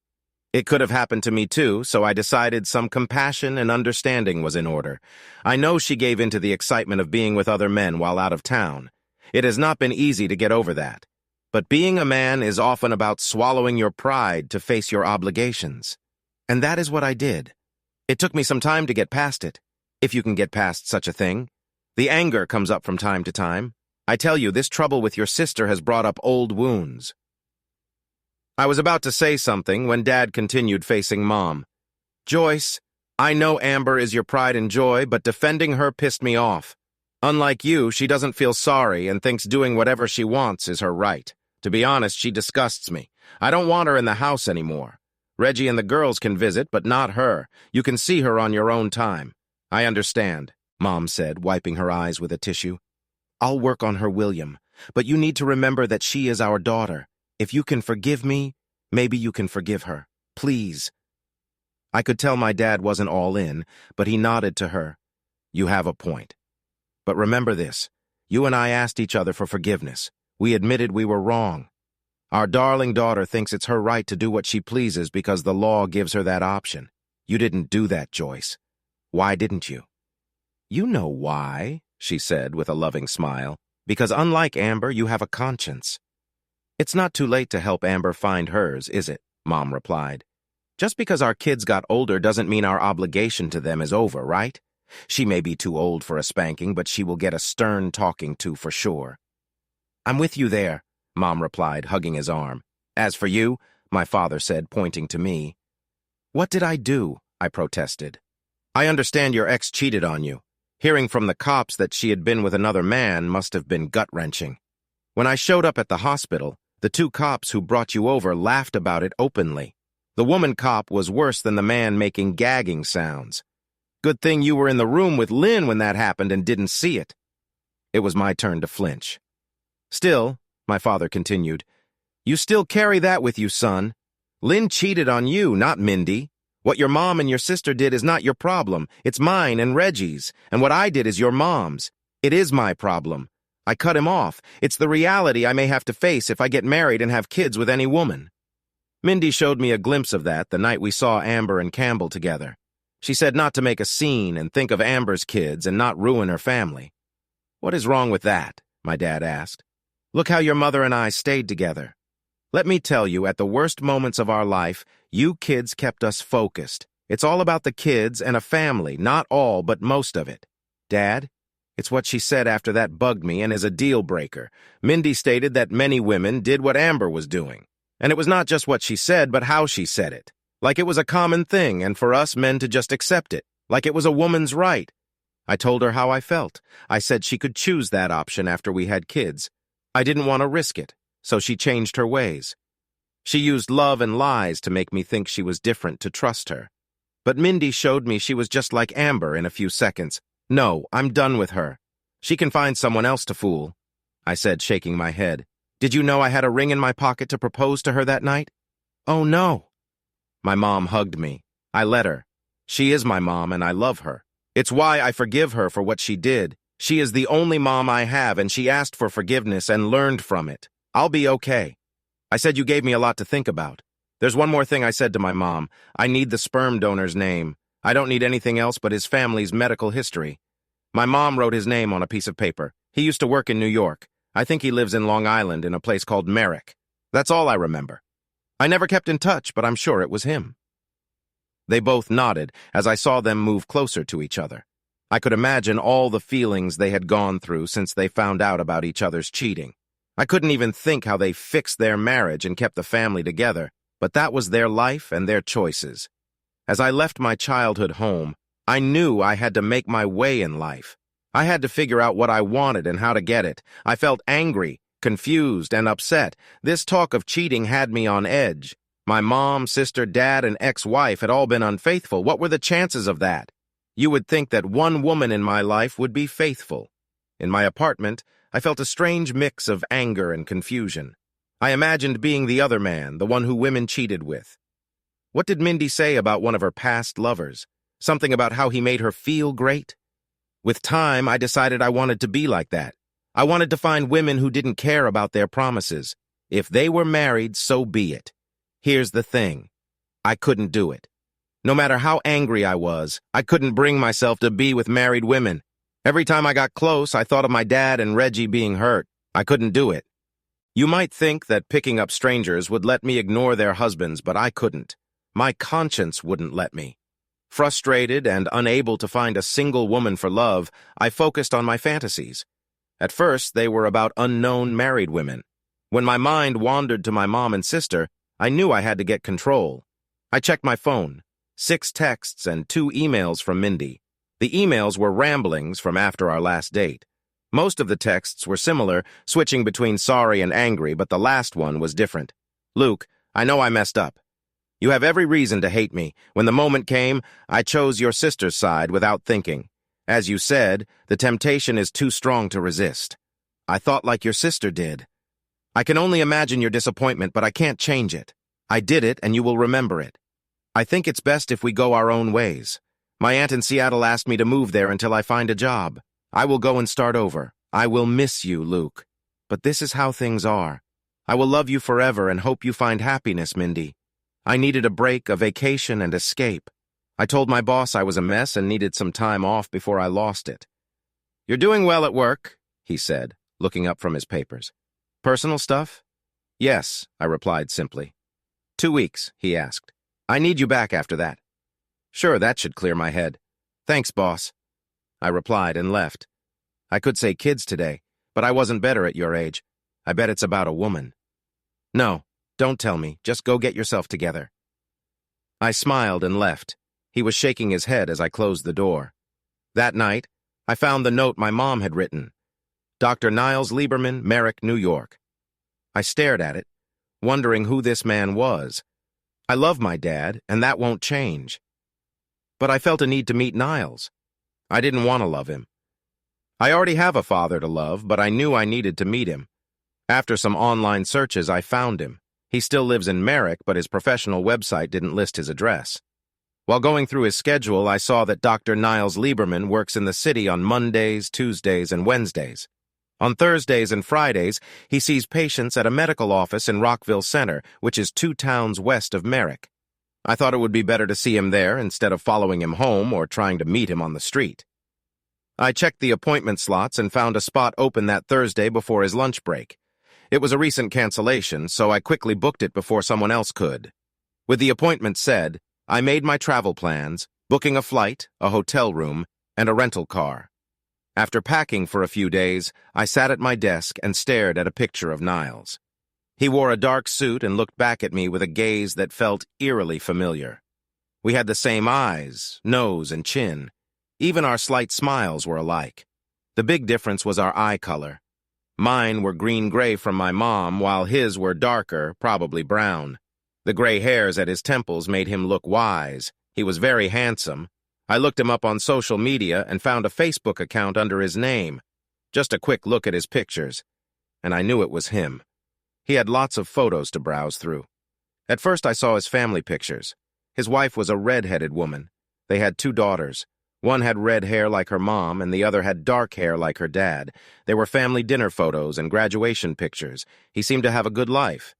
It could have happened to me too, so I decided some compassion and understanding was in order. I know she gave in to the excitement of being with other men while out of town. It has not been easy to get over that. But being a man is often about swallowing your pride to face your obligations. And that is what I did. It took me some time to get past it, if you can get past such a thing. The anger comes up from time to time. I tell you, this trouble with your sister has brought up old wounds. I was about to say something when Dad continued facing Mom. Joyce, I know Amber is your pride and joy, but defending her pissed me off. Unlike you, she doesn't feel sorry and thinks doing whatever she wants is her right. To be honest, she disgusts me. I don't want her in the house anymore. Reggie and the girls can visit, but not her. You can see her on your own time. I understand, Mom said, wiping her eyes with a tissue. I'll work on her, William, but you need to remember that she is our daughter. If you can forgive me, maybe you can forgive her. Please. I could tell my dad wasn't all in, but he nodded to her. You have a point. But remember this, you and I asked each other for forgiveness. We admitted we were wrong. Our darling daughter thinks it's her right to do what she pleases because the law gives her that option. You didn't do that, Joyce. Why didn't you? You know why, she said with a loving smile. Because unlike Amber, you have a conscience. It's not too late to help Amber find hers, is it? Mom replied. Just because our kids got older doesn't mean our obligation to them is over, right? She may be too old for a spanking, but she will get a stern talking to for sure. I'm with you there, Mom replied, hugging his arm. As for you, my father said, pointing to me. What did I do? I protested. I understand your ex cheated on you. Hearing from the cops that she had been with another man must have been gut-wrenching. When I showed up at the hospital, the two cops who brought you over laughed about it openly. The woman cop was worse than the man making gagging sounds. Good thing you were in the room with Lynn when that happened and didn't see it. It was my turn to flinch. Still, my father continued, you still carry that with you, son. Lynn cheated on you, not Mindy. What your mom and your sister did is not your problem. It's mine and Reggie's. And what I did is your mom's. It is my problem. I cut him off. It's the reality I may have to face if I get married and have kids with any woman. Mindy showed me a glimpse of that the night we saw Amber and Campbell together. She said not to make a scene and think of Amber's kids and not ruin her family. What is wrong with that? My dad asked. Look how your mother and I stayed together. Let me tell you, at the worst moments of our life, you kids kept us focused. It's all about the kids and a family, not all, but most of it. Dad, it's what she said after that bugged me and is a deal breaker. Mindy stated that many women did what Amber was doing. And it was not just what she said, but how she said it. Like it was a common thing, and for us men to just accept it. Like it was a woman's right. I told her how I felt. I said she could choose that option after we had kids. I didn't want to risk it, so she changed her ways. She used love and lies to make me think she was different to trust her. But Mindy showed me she was just like Amber in a few seconds. No, I'm done with her. She can find someone else to fool, I said, shaking my head. Did you know I had a ring in my pocket to propose to her that night? Oh, no. My mom hugged me. I let her. She is my mom, and I love her. It's why I forgive her for what she did. She is the only mom I have, and she asked for forgiveness and learned from it. I'll be okay. I said you gave me a lot to think about. There's one more thing I said to my mom. I need the sperm donor's name. I don't need anything else but his family's medical history. My mom wrote his name on a piece of paper. He used to work in New York. I think he lives in Long Island in a place called Merrick. That's all I remember. I never kept in touch, but I'm sure it was him. They both nodded as I saw them move closer to each other. I could imagine all the feelings they had gone through since they found out about each other's cheating. I couldn't even think how they fixed their marriage and kept the family together, but that was their life and their choices. As I left my childhood home, I knew I had to make my way in life. I had to figure out what I wanted and how to get it. I felt angry, confused, and upset. This talk of cheating had me on edge. My mom, sister, dad, and ex-wife had all been unfaithful. What were the chances of that? You would think that one woman in my life would be faithful. In my apartment, I felt a strange mix of anger and confusion. I imagined being the other man, the one who women cheated with. What did Mindy say about one of her past lovers? Something about how he made her feel great? With time, I decided I wanted to be like that. I wanted to find women who didn't care about their promises. If they were married, so be it. Here's the thing. I couldn't do it. No matter how angry I was, I couldn't bring myself to be with married women. Every time I got close, I thought of my dad and Reggie being hurt. I couldn't do it. You might think that picking up strangers would let me ignore their husbands, but I couldn't. My conscience wouldn't let me. Frustrated and unable to find a single woman for love, I focused on my fantasies. At first, they were about unknown married women. When my mind wandered to my mom and sister, I knew I had to get control. I checked my phone. 6 texts and 2 emails from Mindy. The emails were ramblings from after our last date. Most of the texts were similar, switching between sorry and angry, but the last one was different. Luke, I know I messed up. You have every reason to hate me. When the moment came, I chose your sister's side without thinking. As you said, the temptation is too strong to resist. I thought like your sister did. I can only imagine your disappointment, but I can't change it. I did it, and you will remember it. I think it's best if we go our own ways. My aunt in Seattle asked me to move there until I find a job. I will go and start over. I will miss you, Luke. But this is how things are. I will love you forever and hope you find happiness, Mindy. I needed a break, a vacation, and escape. I told my boss I was a mess and needed some time off before I lost it. You're doing well at work, he said, looking up from his papers. Personal stuff? Yes, I replied simply. 2 weeks, he asked. I need you back after that. Sure, that should clear my head. Thanks, boss. I replied and left. I could say kids today, but I wasn't better at your age. I bet it's about a woman. No, don't tell me. Just go get yourself together. I smiled and left. He was shaking his head as I closed the door. That night, I found the note my mom had written. Dr. Niles Lieberman, Merrick, New York. I stared at it, wondering who this man was. I love my dad, and that won't change. But I felt a need to meet Niles. I didn't want to love him. I already have a father to love, but I knew I needed to meet him. After some online searches, I found him. He still lives in Merrick, but his professional website didn't list his address. While going through his schedule, I saw that Dr. Niles Lieberman works in the city on Mondays, Tuesdays, and Wednesdays. On Thursdays and Fridays, he sees patients at a medical office in Rockville Center, which is 2 towns west of Merrick. I thought it would be better to see him there instead of following him home or trying to meet him on the street. I checked the appointment slots and found a spot open that Thursday before his lunch break. It was a recent cancellation, so I quickly booked it before someone else could. With the appointment set, I made my travel plans, booking a flight, a hotel room, and a rental car. After packing for a few days, I sat at my desk and stared at a picture of Niles. He wore a dark suit and looked back at me with a gaze that felt eerily familiar. We had the same eyes, nose, and chin. Even our slight smiles were alike. The big difference was our eye color. Mine were green-gray from my mom, while his were darker, probably brown. The gray hairs at his temples made him look wise. He was very handsome. I looked him up on social media and found a Facebook account under his name. Just a quick look at his pictures, and I knew it was him. He had lots of photos to browse through. At first I saw his family pictures. His wife was a red-headed woman. They had 2 daughters. One had red hair like her mom, and the other had dark hair like her dad. There were family dinner photos and graduation pictures. He seemed to have a good life.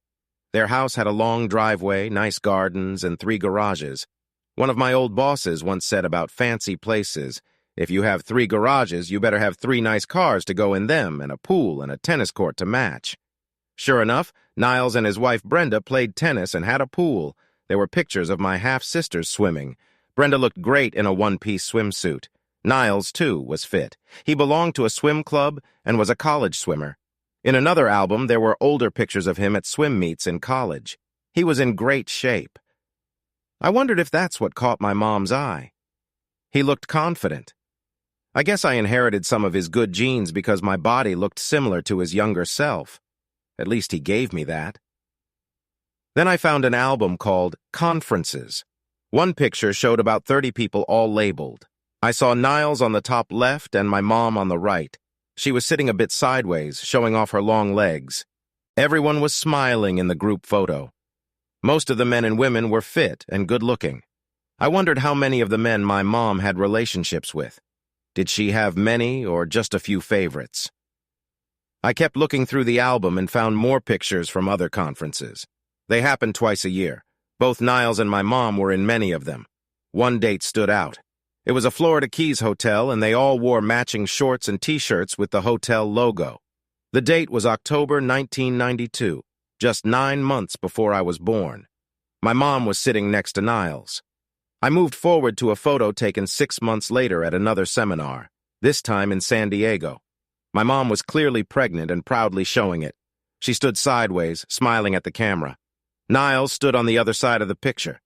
Their house had a long driveway, nice gardens, and 3 garages. One of my old bosses once said about fancy places, if you have 3 garages, you better have 3 nice cars to go in them, and a pool and a tennis court to match. Sure enough, Niles and his wife Brenda played tennis and had a pool. There were pictures of my half-sisters swimming. Brenda looked great in a one-piece swimsuit. Niles, too, was fit. He belonged to a swim club and was a college swimmer. In another album, there were older pictures of him at swim meets in college. He was in great shape. I wondered if that's what caught my mom's eye. He looked confident. I guess I inherited some of his good genes because my body looked similar to his younger self. At least he gave me that. Then I found an album called Conferences. One picture showed about 30 people all labeled. I saw Niles on the top left and my mom on the right. She was sitting a bit sideways, showing off her long legs. Everyone was smiling in the group photo. Most of the men and women were fit and good-looking. I wondered how many of the men my mom had relationships with. Did she have many or just a few favorites? I kept looking through the album and found more pictures from other conferences. They happened twice a year. Both Niles and my mom were in many of them. One date stood out. It was a Florida Keys hotel, and they all wore matching shorts and T-shirts with the hotel logo. The date was October 1992, just 9 months before I was born. My mom was sitting next to Niles. I moved forward to a photo taken 6 months later at another seminar, this time in San Diego. My mom was clearly pregnant and proudly showing it. She stood sideways, smiling at the camera. Niles stood on the other side of the picture.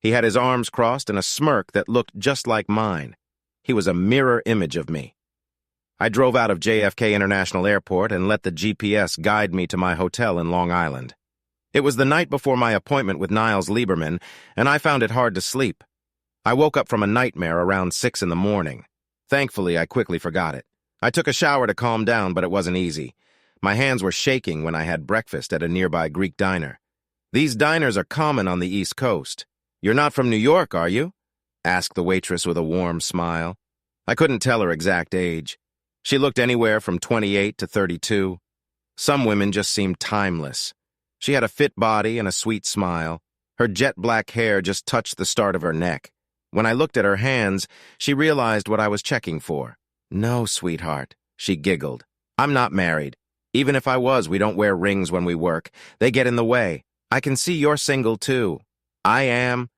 He had his arms crossed and a smirk that looked just like mine. He was a mirror image of me. I drove out of JFK International Airport and let the GPS guide me to my hotel in Long Island. It was the night before my appointment with Niles Lieberman, and I found it hard to sleep. I woke up from a nightmare around 6 in the morning. Thankfully, I quickly forgot it. I took a shower to calm down, but it wasn't easy. My hands were shaking when I had breakfast at a nearby Greek diner. These diners are common on the East Coast. "You're not from New York, are you?" asked the waitress with a warm smile. I couldn't tell her exact age. She looked anywhere from 28 to 32. Some women just seemed timeless. She had a fit body and a sweet smile. Her jet black hair just touched the start of her neck. When I looked at her hands, she realized what I was checking for. "No, sweetheart," she giggled. "I'm not married. Even if I was, we don't wear rings when we work. They get in the way. I can see you're single, too." "I am."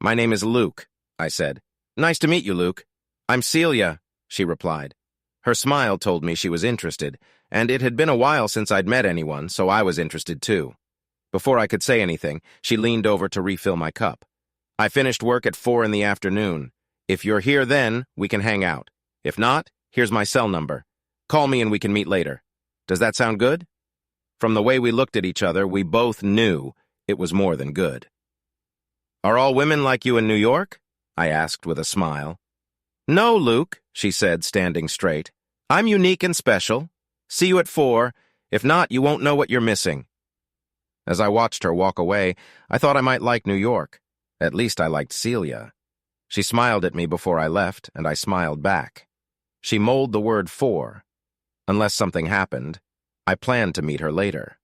"My name is Luke," I said. "Nice to meet you, Luke." "I'm Celia," she replied. Her smile told me she was interested, and it had been a while since I'd met anyone, so I was interested, too. Before I could say anything, she leaned over to refill my cup. "I finished work at 4 in the afternoon. If you're here then, we can hang out. If not, here's my cell number. Call me and we can meet later. Does that sound good?" From the way we looked at each other, we both knew it was more than good. "Are all women like you in New York?" I asked with a smile. "No, Luke," she said, standing straight. "I'm unique and special. See you at 4. If not, you won't know what you're missing." As I watched her walk away, I thought I might like New York. At least I liked Celia. She smiled at me before I left, and I smiled back. She mulled the word 4. Unless something happened, I planned to meet her later.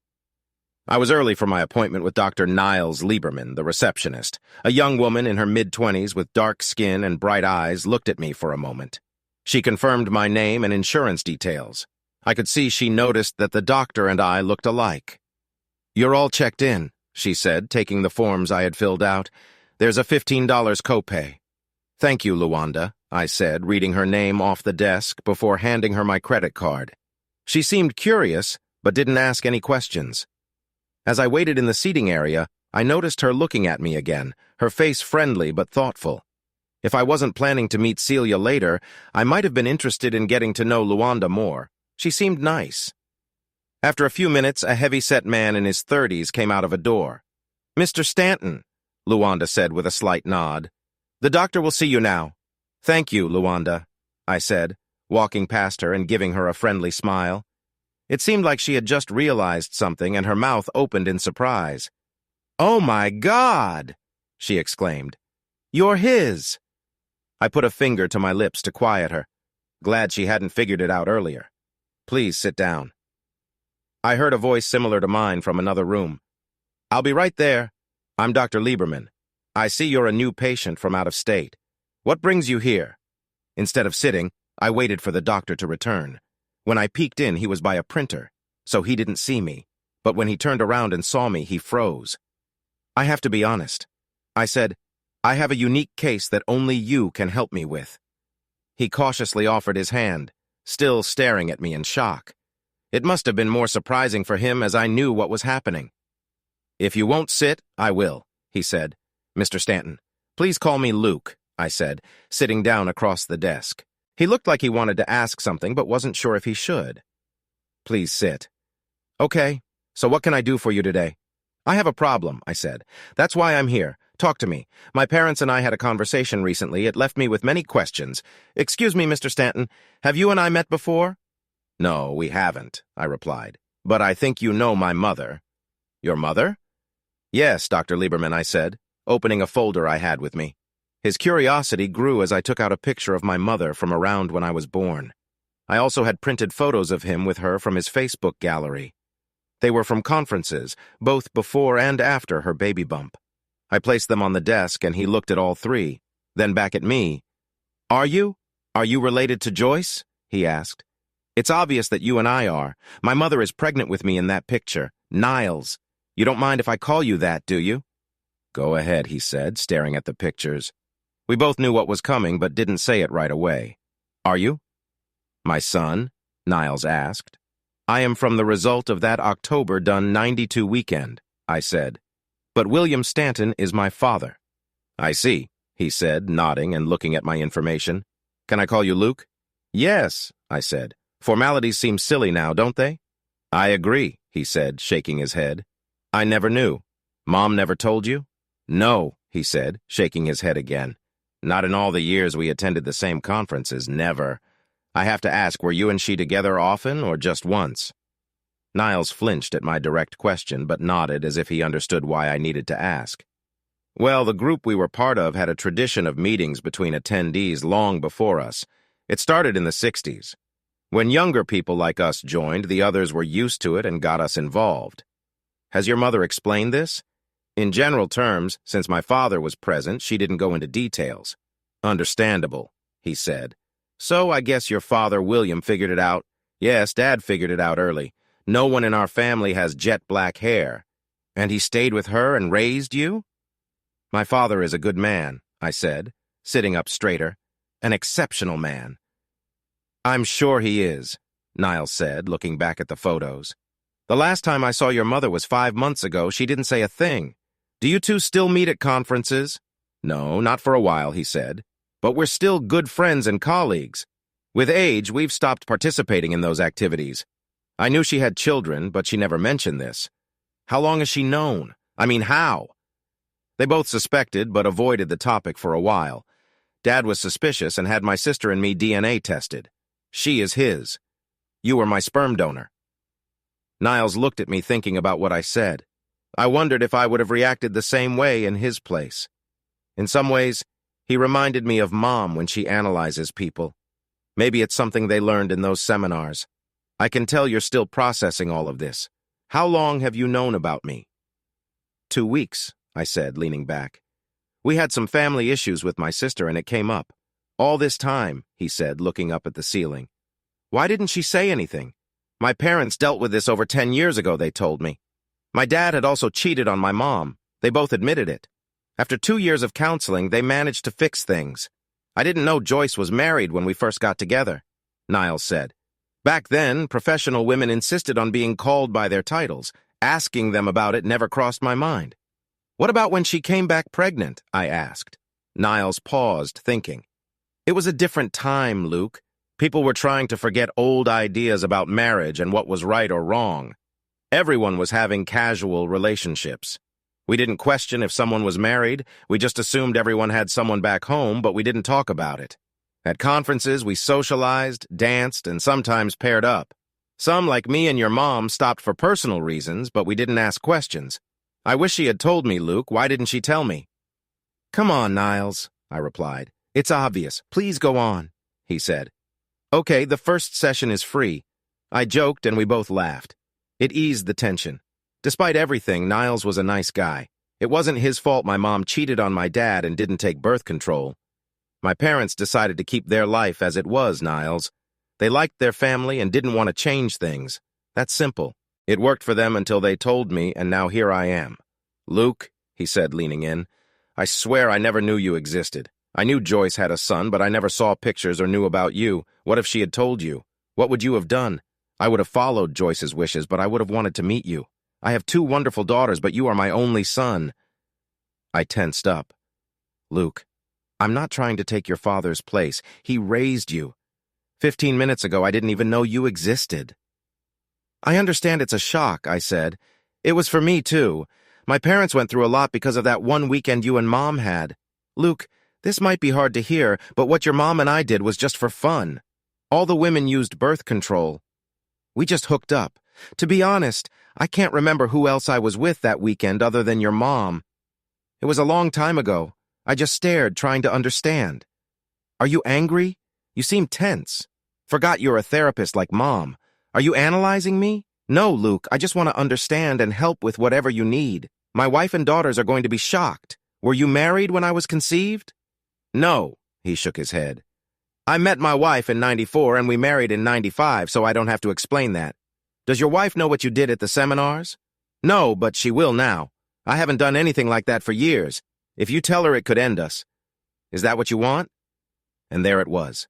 I was early for my appointment with Dr. Niles Lieberman, the receptionist. A young woman in her mid-20s with dark skin and bright eyes looked at me for a moment. She confirmed my name and insurance details. I could see she noticed that the doctor and I looked alike. "You're all checked in," she said, taking the forms I had filled out. "There's a $15 copay." "Thank you, Luanda," I said, reading her name off the desk before handing her my credit card. She seemed curious, but didn't ask any questions. As I waited in the seating area, I noticed her looking at me again, her face friendly but thoughtful. If I wasn't planning to meet Celia later, I might have been interested in getting to know Luanda more. She seemed nice. After a few minutes, a heavy-set man in his 30s came out of a door. "Mr. Stanton," Luanda said with a slight nod. "The doctor will see you now." "Thank you, Luanda," I said, walking past her and giving her a friendly smile. It seemed like she had just realized something, and her mouth opened in surprise. "Oh, my God!" she exclaimed. "You're his!" I put a finger to my lips to quiet her, glad she hadn't figured it out earlier. "Please sit down." I heard a voice similar to mine from another room. "I'll be right there. I'm Dr. Lieberman. I see you're a new patient from out of state. What brings you here?" Instead of sitting, I waited for the doctor to return. When I peeked in, he was by a printer, so he didn't see me. But when he turned around and saw me, he froze. "I have to be honest," I said. "I have a unique case that only you can help me with." He cautiously offered his hand, still staring at me in shock. It must have been more surprising for him as I knew what was happening. "If you won't sit, I will," he said. "Mr. Stanton, please call me Luke," I said, sitting down across the desk. He looked like he wanted to ask something but wasn't sure if he should. "Please sit." "Okay, so what can I do for you today?" "I have a problem," I said. "That's why I'm here. Talk to me. My parents and I had a conversation recently. It left me with many questions. Excuse me, Mr. Stanton, have you and I met before?" "No, we haven't," I replied. "But I think you know my mother." "Your mother?" "Yes, Dr. Lieberman," I said, opening a folder I had with me. His curiosity grew as I took out a picture of my mother from around when I was born. I also had printed photos of him with her from his Facebook gallery. They were from conferences, both before and after her baby bump. I placed them on the desk and he looked at all 3, then back at me. Are you related to Joyce?" he asked. "It's obvious that you and I are. My mother is pregnant with me in that picture. Niles. You don't mind if I call you that, do you?" Go ahead, he said, staring at the pictures. We both knew what was coming, but didn't say it right away. Are you? My son? Niles asked. I am from the result of that October done 92 weekend, I said. But William Stanton is my father. I see, he said, nodding and looking at my information. Can I call you Luke? Yes, I said. Formalities seem silly now, don't they? I agree, he said, shaking his head. I never knew. Mom never told you? No, he said, shaking his head again. Not in all the years we attended the same conferences, never. I have to ask, were you and she together often or just once? Niles flinched at my direct question, but nodded as if he understood why I needed to ask. Well, the group we were part of had a tradition of meetings between attendees long before us. It started in the 60s. When younger people like us joined, the others were used to it and got us involved. Has your mother explained this? In general terms, since my father was present, she didn't go into details. Understandable, he said. So I guess your father, William, figured it out. Yes, Dad figured it out early. No one in our family has jet black hair. And he stayed with her and raised you? My father is a good man, I said, sitting up straighter. An exceptional man. I'm sure he is, Niles said, looking back at the photos. The last time I saw your mother was 5 months ago. She didn't say a thing. Do you two still meet at conferences? No, not for a while, he said. But we're still good friends and colleagues. With age, we've stopped participating in those activities. I knew she had children, but she never mentioned this. How long has she known? I mean, how? They both suspected, but avoided the topic for a while. Dad was suspicious and had my sister and me DNA tested. She is his. You were my sperm donor. Niles looked at me thinking about what I said. I wondered if I would have reacted the same way in his place. In some ways, he reminded me of Mom when she analyzes people. Maybe it's something they learned in those seminars. I can tell you're still processing all of this. How long have you known about me? 2 weeks, I said, leaning back. We had some family issues with my sister and it came up. All this time, he said, looking up at the ceiling. Why didn't she say anything? My parents dealt with this over 10 years ago, they told me. My dad had also cheated on my mom. They both admitted it. After 2 years of counseling, they managed to fix things. I didn't know Joyce was married when we first got together, Niles said. Back then, professional women insisted on being called by their titles. Asking them about it never crossed my mind. What about when she came back pregnant? I asked. Niles paused, thinking. It was a different time, Luke. People were trying to forget old ideas about marriage and what was right or wrong. Everyone was having casual relationships. We didn't question if someone was married. We just assumed everyone had someone back home, but we didn't talk about it. At conferences, we socialized, danced, and sometimes paired up. Some, like me and your mom, stopped for personal reasons, but we didn't ask questions. I wish she had told me, Luke. Why didn't she tell me? Come on, Niles, I replied. It's obvious. Please go on, he said. Okay, the first session is free. I joked and we both laughed. It eased the tension. Despite everything, Niles was a nice guy. It wasn't his fault my mom cheated on my dad and didn't take birth control. My parents decided to keep their life as it was, Niles. They liked their family and didn't want to change things. That's simple. It worked for them until they told me, and now here I am. Luke, he said, leaning in, I swear I never knew you existed. I knew Joyce had a son, but I never saw pictures or knew about you. What if she had told you? What would you have done? I would have followed Joyce's wishes, but I would have wanted to meet you. I have 2 wonderful daughters, but you are my only son. I tensed up. Luke, I'm not trying to take your father's place. He raised you. 15 minutes ago, I didn't even know you existed. I understand it's a shock, I said. It was for me, too. My parents went through a lot because of that one weekend you and Mom had. Luke, this might be hard to hear, but what your mom and I did was just for fun. All the women used birth control. We just hooked up. To be honest, I can't remember who else I was with that weekend other than your mom. It was a long time ago. I just stared, trying to understand. Are you angry? You seem tense. Forgot you're a therapist like Mom. Are you analyzing me? No, Luke, I just want to understand and help with whatever you need. My wife and daughters are going to be shocked. Were you married when I was conceived? No, he shook his head. I met my wife in 94 and we married in 95, so I don't have to explain that. Does your wife know what you did at the seminars? No, but she will now. I haven't done anything like that for years. If you tell her it could end us. Is that what you want? And there it was.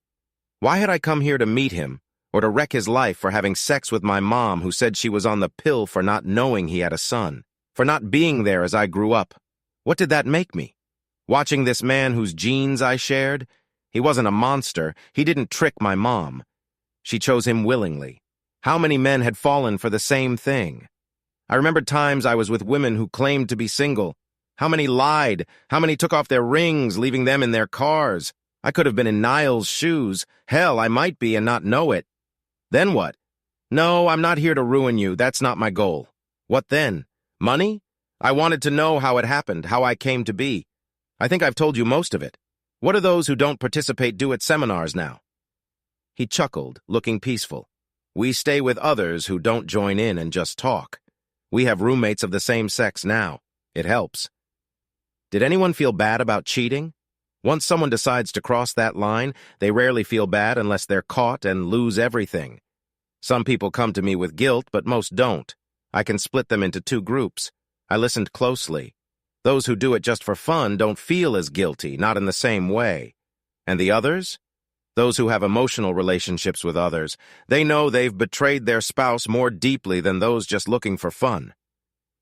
Why had I come here to meet him, or to wreck his life for having sex with my mom who said she was on the pill for not knowing he had a son, for not being there as I grew up? What did that make me? Watching this man whose genes I shared? He wasn't a monster. He didn't trick my mom. She chose him willingly. How many men had fallen for the same thing? I remembered times I was with women who claimed to be single. How many lied? How many took off their rings, leaving them in their cars? I could have been in Niall's shoes. Hell, I might be and not know it. Then what? No, I'm not here to ruin you. That's not my goal. What then? Money? I wanted to know how it happened, how I came to be. I think I've told you most of it. What do those who don't participate do at seminars now? He chuckled, looking peaceful. We stay with others who don't join in and just talk. We have roommates of the same sex now. It helps. Did anyone feel bad about cheating? Once someone decides to cross that line, they rarely feel bad unless they're caught and lose everything. Some people come to me with guilt, but most don't. I can split them into two groups. I listened closely. Those who do it just for fun don't feel as guilty, not in the same way. And the others? Those who have emotional relationships with others, they know they've betrayed their spouse more deeply than those just looking for fun.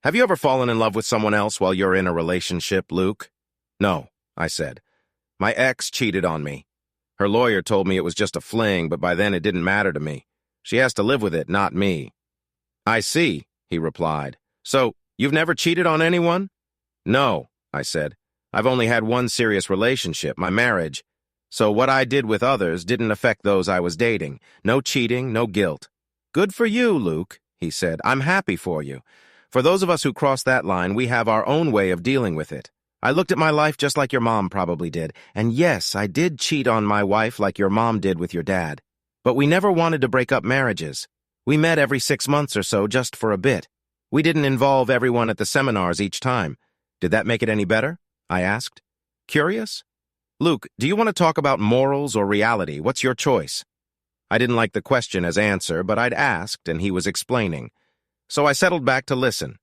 Have you ever fallen in love with someone else while you're in a relationship, Luke? No, I said. My ex cheated on me. Her lawyer told me it was just a fling, but by then it didn't matter to me. She has to live with it, not me. I see, he replied. So, you've never cheated on anyone? No, I said. I've only had one serious relationship, my marriage. So what I did with others didn't affect those I was dating. No cheating, no guilt. Good for you, Luke, he said. I'm happy for you. For those of us who cross that line, we have our own way of dealing with it. I looked at my life just like your mom probably did. And yes, I did cheat on my wife like your mom did with your dad. But we never wanted to break up marriages. We met every 6 months or so just for a bit. We didn't involve everyone at the seminars each time. Did that make it any better? I asked. Curious? Luke, do you want to talk about morals or reality? What's your choice? I didn't like the question as answer, but I'd asked, and he was explaining. So I settled back to listen.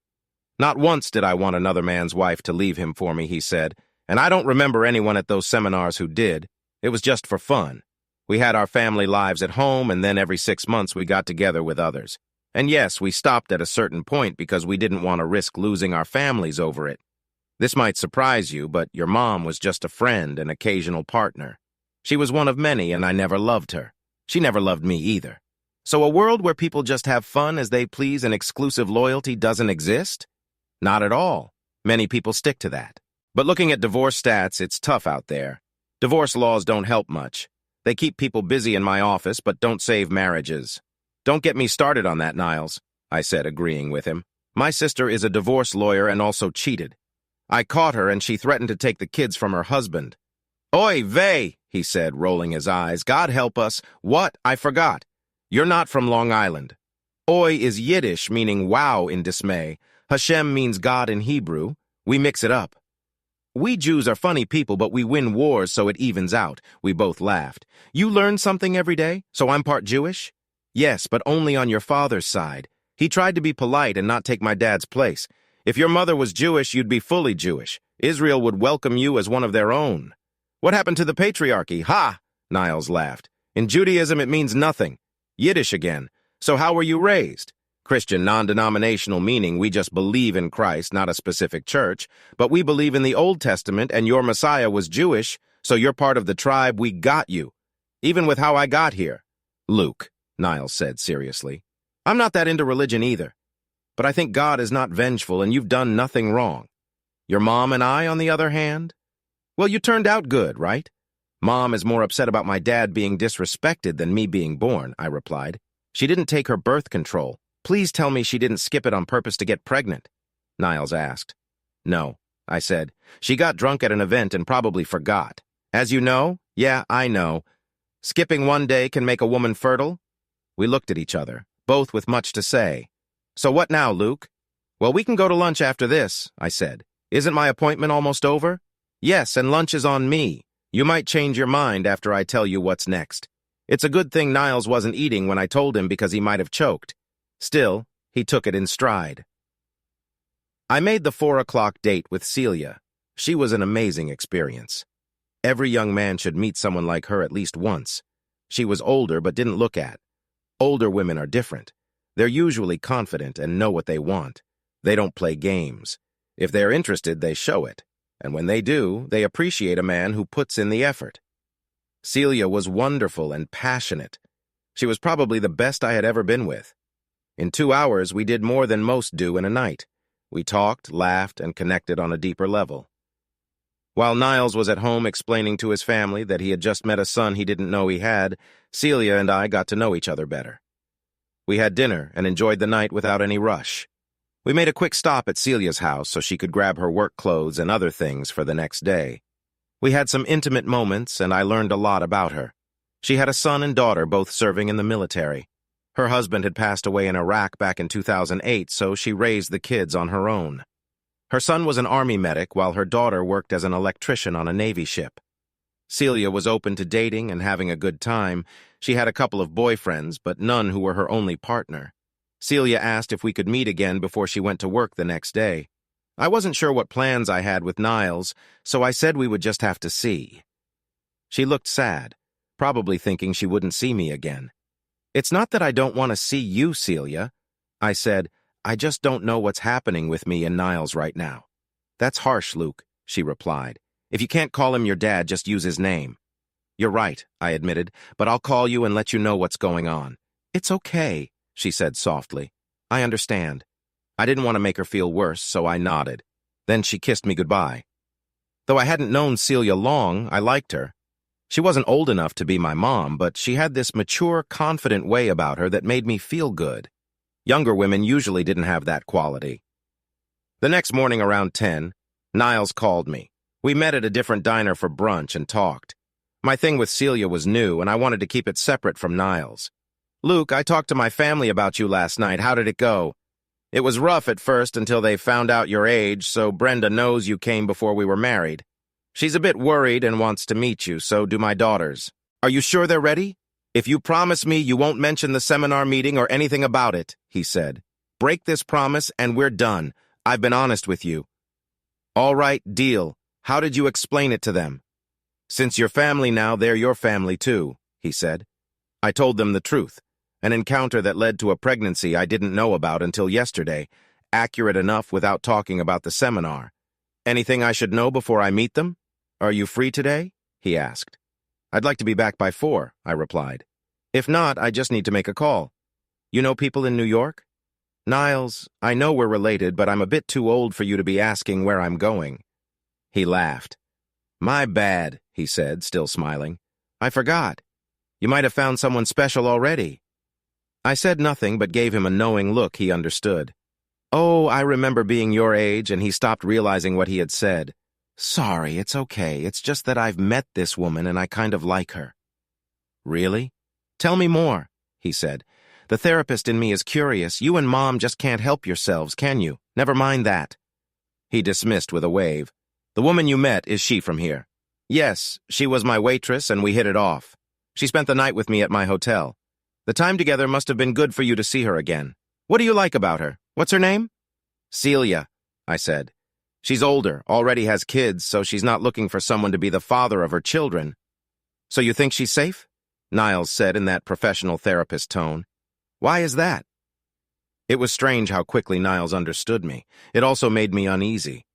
Not once did I want another man's wife to leave him for me, he said, and I don't remember anyone at those seminars who did. It was just for fun. We had our family lives at home, and then every 6 months we got together with others. And yes, we stopped at a certain point because we didn't want to risk losing our families over it. This might surprise you, but your mom was just a friend, an occasional partner. She was one of many, and I never loved her. She never loved me either. So a world where people just have fun as they please and exclusive loyalty doesn't exist? Not at all. Many people stick to that. But looking at divorce stats, it's tough out there. Divorce laws don't help much. They keep people busy in my office, but don't save marriages. Don't get me started on that, Niles, I said, agreeing with him. My sister is a divorce lawyer and also cheated. I caught her, and she threatened to take the kids from her husband. Oy vey, he said, rolling his eyes. God help us. What? I forgot. You're not from Long Island. Oy is Yiddish, meaning wow in dismay. Hashem means God in Hebrew. We mix it up. We Jews are funny people, but we win wars, so it evens out. We both laughed. You learn something every day, so I'm part Jewish? Yes, but only on your father's side. He tried to be polite and not take my dad's place. If your mother was Jewish, you'd be fully Jewish. Israel would welcome you as one of their own. What happened to the patriarchy? Ha! Niles laughed. In Judaism, it means nothing. Yiddish again. So how were you raised? Christian, non-denominational, meaning we just believe in Christ, not a specific church, but we believe in the Old Testament, and your Messiah was Jewish, so you're part of the tribe. We got you. Even with how I got here. Luke, Niles said seriously. I'm not that into religion either. But I think God is not vengeful, and you've done nothing wrong. Your mom and I, on the other hand? Well, you turned out good, right? Mom is more upset about my dad being disrespected than me being born, I replied. She didn't take her birth control. Please tell me she didn't skip it on purpose to get pregnant, Niles asked. No, I said. She got drunk at an event and probably forgot. As you know? Yeah, I know. Skipping one day can make a woman fertile? We looked at each other, both with much to say. So what now, Luke? Well, we can go to lunch after this, I said. Isn't my appointment almost over? Yes, and lunch is on me. You might change your mind after I tell you what's next. It's a good thing Niles wasn't eating when I told him because he might have choked. Still, he took it in stride. I made the 4 o'clock date with Celia. She was an amazing experience. Every young man should meet someone like her at least once. She was older but didn't look at. Older women are different. They're usually confident and know what they want. They don't play games. If they're interested, they show it. And when they do, they appreciate a man who puts in the effort. Celia was wonderful and passionate. She was probably the best I had ever been with. In 2 hours, we did more than most do in a night. We talked, laughed, and connected on a deeper level. While Niles was at home explaining to his family that he had just met a son he didn't know he had, Celia and I got to know each other better. We had dinner and enjoyed the night without any rush. We made a quick stop at Celia's house so she could grab her work clothes and other things for the next day. We had some intimate moments, and I learned a lot about her. She had a son and daughter both serving in the military. Her husband had passed away in Iraq back in 2008, so she raised the kids on her own. Her son was an Army medic, while her daughter worked as an electrician on a Navy ship. Celia was open to dating and having a good time. She had a couple of boyfriends, but none who were her only partner. Celia asked if we could meet again before she went to work the next day. I wasn't sure what plans I had with Niles, so I said we would just have to see. She looked sad, probably thinking she wouldn't see me again. "It's not that I don't want to see you, Celia," I said. "I just don't know what's happening with me and Niles right now." "That's harsh, Luke," she replied. "If you can't call him your dad, just use his name." "You're right," I admitted, "but I'll call you and let you know what's going on." "It's okay," she said softly. "I understand." I didn't want to make her feel worse, so I nodded. Then she kissed me goodbye. Though I hadn't known Celia long, I liked her. She wasn't old enough to be my mom, but she had this mature, confident way about her that made me feel good. Younger women usually didn't have that quality. The next morning around 10, Niles called me. We met at a different diner for brunch and talked. My thing with Celia was new, and I wanted to keep it separate from Niles. "Luke, I talked to my family about you last night. How did it go?" "It was rough at first until they found out your age, so Brenda knows you came before we were married. She's a bit worried and wants to meet you, so do my daughters. Are you sure they're ready? If you promise me you won't mention the seminar meeting or anything about it," he said. "Break this promise and we're done. I've been honest with you." "All right, deal. How did you explain it to them?" "Since you're family now, they're your family too," he said. I told them the truth. An encounter that led to a pregnancy I didn't know about until yesterday, accurate enough without talking about the seminar. "Anything I should know before I meet them? Are you free today?" he asked. "I'd like to be back by 4, I replied. "If not, I just need to make a call." "You know people in New York?" "Niles, I know we're related, but I'm a bit too old for you to be asking where I'm going." He laughed. "My bad," he said, still smiling. "I forgot. You might have found someone special already." I said nothing but gave him a knowing look he understood. "Oh, I remember being your age," and he stopped realizing what he had said. "Sorry, it's okay. It's just that I've met this woman and I kind of like her." "Really? Tell me more," he said. "The therapist in me is curious. You and Mom just can't help yourselves, can you? Never mind that." He dismissed with a wave. "The woman you met, is she from here?" "Yes, she was my waitress and we hit it off. She spent the night with me at my hotel. The time together must have been good for you to see her again. What do you like about her? What's her name?" "Celia," I said. "She's older, already has kids, so she's not looking for someone to be the father of her children." "So you think she's safe?" Niles said in that professional therapist tone. "Why is that?" It was strange how quickly Niles understood me. It also made me uneasy.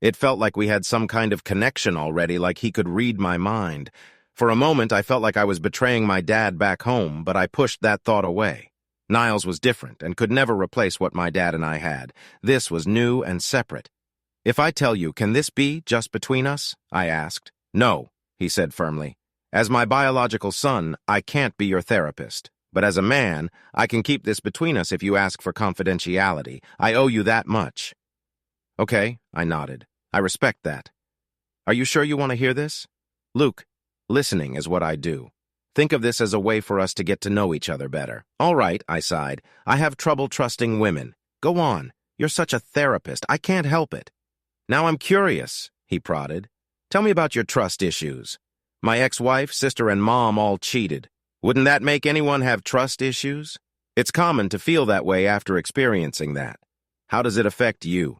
It felt like we had some kind of connection already, like he could read my mind. For a moment, I felt like I was betraying my dad back home, but I pushed that thought away. Niles was different and could never replace what my dad and I had. This was new and separate. "If I tell you, can this be just between us?" I asked. "No," he said firmly. "As my biological son, I can't be your therapist. But as a man, I can keep this between us if you ask for confidentiality. I owe you that much." "Okay," I nodded. "I respect that. Are you sure you want to hear this?" "Luke, listening is what I do. Think of this as a way for us to get to know each other better." "All right," I sighed. "I have trouble trusting women. Go on. You're such a therapist. I can't help it." "Now I'm curious," he prodded. "Tell me about your trust issues. My ex-wife, sister, and mom all cheated. Wouldn't that make anyone have trust issues? It's common to feel that way after experiencing that. How does it affect you?"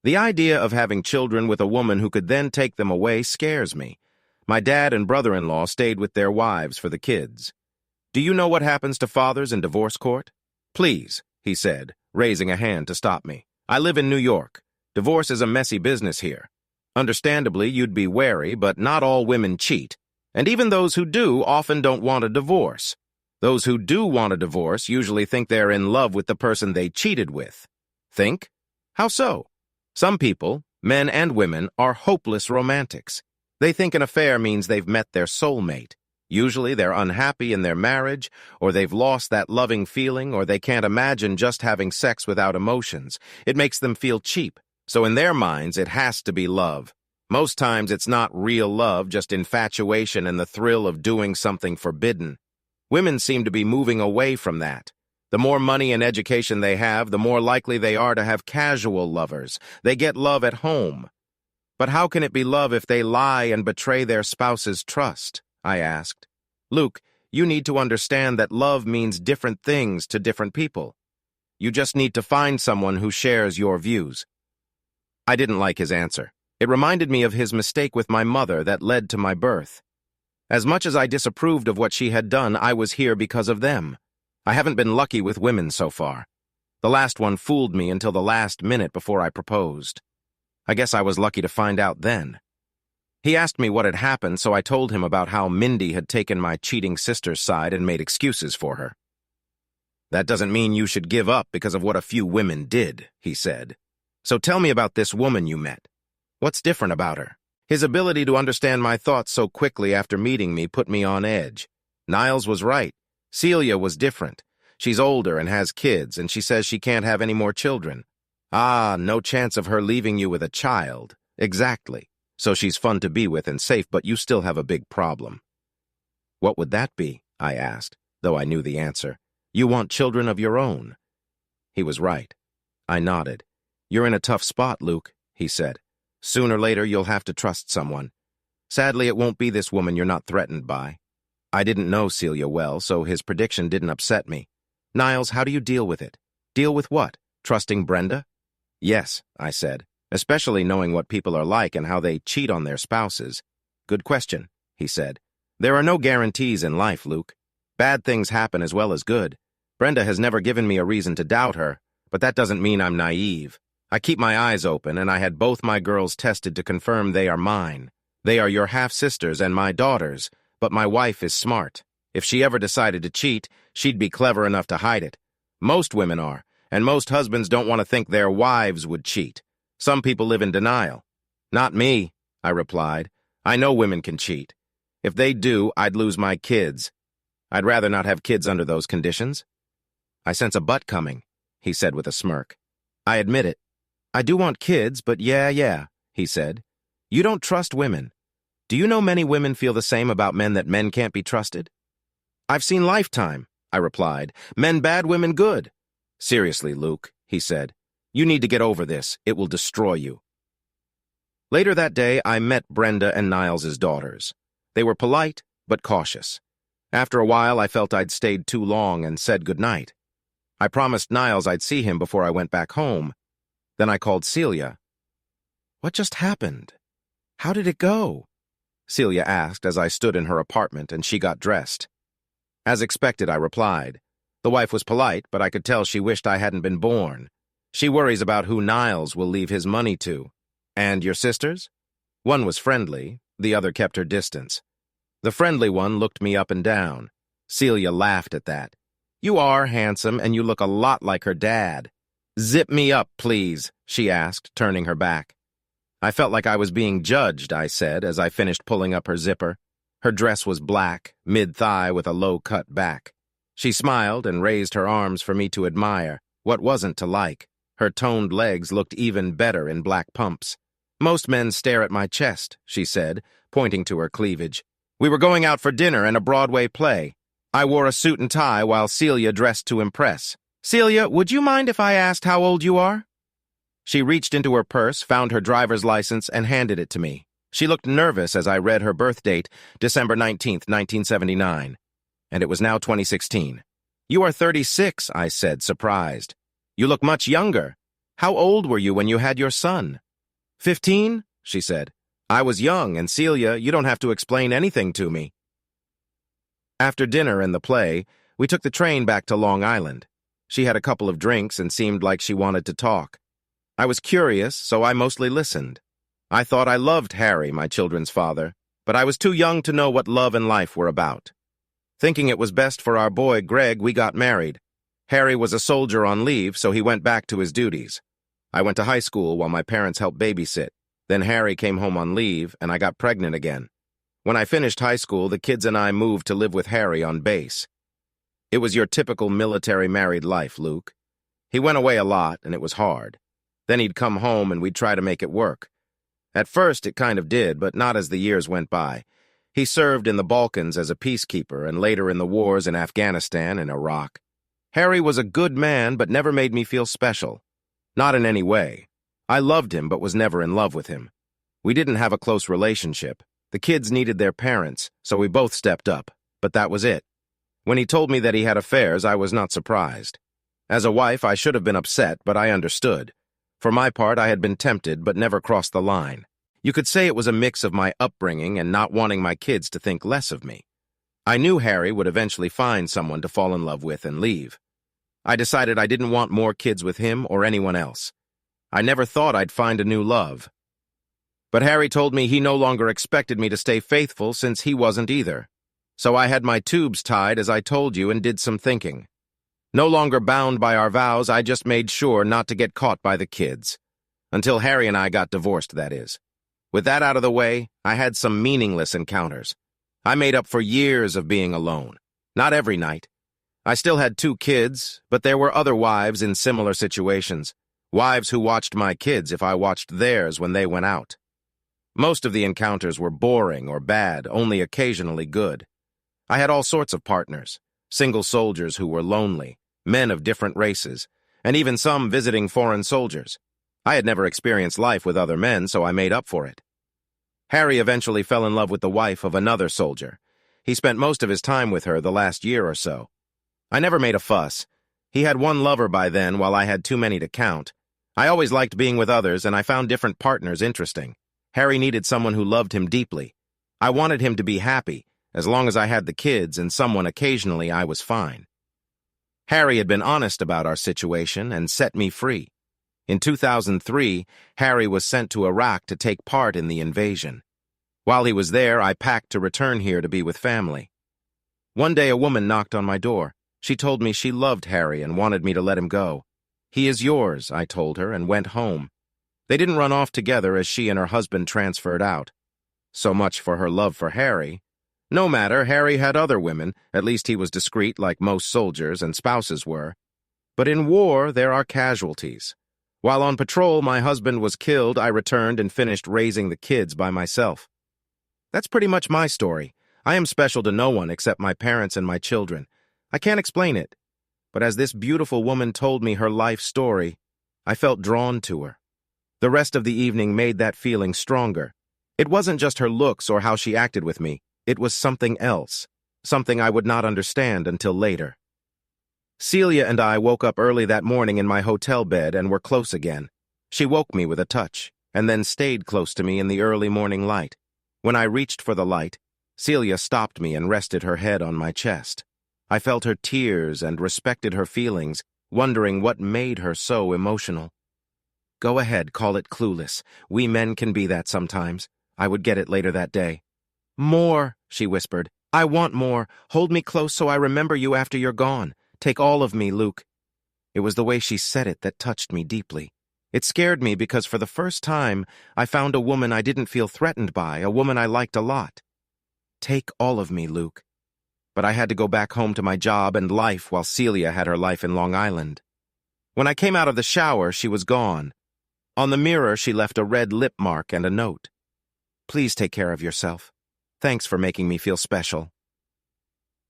The idea of having children with a woman who could then take them away scares me. My dad and brother-in-law stayed with their wives for the kids. Do you know what happens to fathers in divorce court? Please, he said, raising a hand to stop me. I live in New York. Divorce is a messy business here. Understandably, you'd be wary, but not all women cheat. And even those who do often don't want a divorce. Those who do want a divorce usually think they're in love with the person they cheated with. Think? How so? Some people, men and women, are hopeless romantics. They think an affair means they've met their soulmate. Usually they're unhappy in their marriage, or they've lost that loving feeling, or they can't imagine just having sex without emotions. It makes them feel cheap. So in their minds, it has to be love. Most times it's not real love, just infatuation and the thrill of doing something forbidden. Women seem to be moving away from that. The more money and education they have, the more likely they are to have casual lovers. They get love at home. But how can it be love if they lie and betray their spouse's trust? I asked. Luke, you need to understand that love means different things to different people. You just need to find someone who shares your views. I didn't like his answer. It reminded me of his mistake with my mother that led to my birth. As much as I disapproved of what she had done, I was here because of them. I haven't been lucky with women so far. The last one fooled me until the last minute before I proposed. I guess I was lucky to find out then. He asked me what had happened, so I told him about how Mindy had taken my cheating sister's side and made excuses for her. That doesn't mean you should give up because of what a few women did, he said. So tell me about this woman you met. What's different about her? His ability to understand my thoughts so quickly after meeting me put me on edge. Niles was right. Celia was different. She's older and has kids, and she says she can't have any more children. Ah, no chance of her leaving you with a child. Exactly. So she's fun to be with and safe, but you still have a big problem. What would that be? I asked, though I knew the answer. You want children of your own. He was right. I nodded. You're in a tough spot, Luke, he said. Sooner or later, you'll have to trust someone. Sadly, it won't be this woman you're not threatened by. I didn't know Celia well, so his prediction didn't upset me. Niles, how do you deal with it? Deal with what? Trusting Brenda? Yes, I said, especially knowing what people are like and how they cheat on their spouses. Good question, he said. There are no guarantees in life, Luke. Bad things happen as well as good. Brenda has never given me a reason to doubt her, but that doesn't mean I'm naive. I keep my eyes open, and I had both my girls tested to confirm they are mine. They are your half-sisters and my daughters, but my wife is smart. If she ever decided to cheat, she'd be clever enough to hide it. Most women are, and most husbands don't want to think their wives would cheat. Some people live in denial. Not me, I replied. I know women can cheat. If they do, I'd lose my kids. I'd rather not have kids under those conditions. I sense a but coming, he said with a smirk. I admit it. I do want kids, but yeah, he said. You don't trust women. Do you know many women feel the same about men that men can't be trusted? I've seen Lifetime, I replied. Men bad, women good. Seriously, Luke, he said. You need to get over this. It will destroy you. Later that day, I met Brenda and Niles's daughters. They were polite, but cautious. After a while, I felt I'd stayed too long and said goodnight. I promised Niles I'd see him before I went back home. Then I called Celia. What just happened? How did it go? Celia asked as I stood in her apartment and she got dressed. As expected, I replied. The wife was polite, but I could tell she wished I hadn't been born. She worries about who Niles will leave his money to. And your sisters? One was friendly, the other kept her distance. The friendly one looked me up and down. Celia laughed at that. You are handsome, and you look a lot like her dad. Zip me up, please, she asked, turning her back. I felt like I was being judged, I said, as I finished pulling up her zipper. Her dress was black, mid-thigh with a low-cut back. She smiled and raised her arms for me to admire. What wasn't to like? Her toned legs looked even better in black pumps. Most men stare at my chest, she said, pointing to her cleavage. We were going out for dinner and a Broadway play. I wore a suit and tie while Celia dressed to impress. Celia, would you mind if I asked how old you are? She reached into her purse, found her driver's license, and handed it to me. She looked nervous as I read her birth date, December 19th, 1979. And it was now 2016. You are 36, I said, surprised. You look much younger. How old were you when you had your son? 15, she said. I was young, and Celia, you don't have to explain anything to me. After dinner and the play, we took the train back to Long Island. She had a couple of drinks and seemed like she wanted to talk. I was curious, so I mostly listened. I thought I loved Harry, my children's father, but I was too young to know what love and life were about. Thinking it was best for our boy, Greg, we got married. Harry was a soldier on leave, so he went back to his duties. I went to high school while my parents helped babysit. Then Harry came home on leave, and I got pregnant again. When I finished high school, the kids and I moved to live with Harry on base. It was your typical military married life, Luke. He went away a lot, and it was hard. Then he'd come home, and we'd try to make it work. At first, it kind of did, but not as the years went by. He served in the Balkans as a peacekeeper, and later in the wars in Afghanistan and Iraq. Harry was a good man, but never made me feel special. Not in any way. I loved him, but was never in love with him. We didn't have a close relationship. The kids needed their parents, so we both stepped up, but that was it. When he told me that he had affairs, I was not surprised. As a wife, I should have been upset, but I understood. For my part, I had been tempted, but never crossed the line. You could say it was a mix of my upbringing and not wanting my kids to think less of me. I knew Harry would eventually find someone to fall in love with and leave. I decided I didn't want more kids with him or anyone else. I never thought I'd find a new love. But Harry told me he no longer expected me to stay faithful since he wasn't either. So I had my tubes tied, as I told you, and did some thinking. No longer bound by our vows, I just made sure not to get caught by the kids. Until Harry and I got divorced, that is. With that out of the way, I had some meaningless encounters. I made up for years of being alone. Not every night. I still had 2 kids, but there were other wives in similar situations. Wives who watched my kids if I watched theirs when they went out. Most of the encounters were boring or bad, only occasionally good. I had all sorts of partners, single soldiers who were lonely, men of different races, and even some visiting foreign soldiers. I had never experienced life with other men, so I made up for it. Harry eventually fell in love with the wife of another soldier. He spent most of his time with her the last year or so. I never made a fuss. He had one lover by then, while I had too many to count. I always liked being with others, and I found different partners interesting. Harry needed someone who loved him deeply. I wanted him to be happy. As long as I had the kids and someone occasionally, I was fine. Harry had been honest about our situation and set me free. In 2003, Harry was sent to Iraq to take part in the invasion. While he was there, I packed to return here to be with family. One day a woman knocked on my door. She told me she loved Harry and wanted me to let him go. "He is yours," I told her, and went home. They didn't run off together as she and her husband transferred out. So much for her love for Harry. No matter, Harry had other women, at least he was discreet like most soldiers and spouses were. But in war, there are casualties. While on patrol, my husband was killed. I returned and finished raising the kids by myself. That's pretty much my story. I am special to no one except my parents and my children. I can't explain it. But as this beautiful woman told me her life story, I felt drawn to her. The rest of the evening made that feeling stronger. It wasn't just her looks or how she acted with me. It was something else, something I would not understand until later. Celia and I woke up early that morning in my hotel bed and were close again. She woke me with a touch, and then stayed close to me in the early morning light. When I reached for the light, Celia stopped me and rested her head on my chest. I felt her tears and respected her feelings, wondering what made her so emotional. "Go ahead, call it clueless. We men can be that sometimes." I would get it later that day. "More," she whispered. "I want more. Hold me close so I remember you after you're gone. Take all of me, Luke." It was the way she said it that touched me deeply. It scared me because for the first time, I found a woman I didn't feel threatened by, a woman I liked a lot. Take all of me, Luke. But I had to go back home to my job and life while Celia had her life in Long Island. When I came out of the shower, she was gone. On the mirror, she left a red lip mark and a note. "Please take care of yourself. Thanks for making me feel special."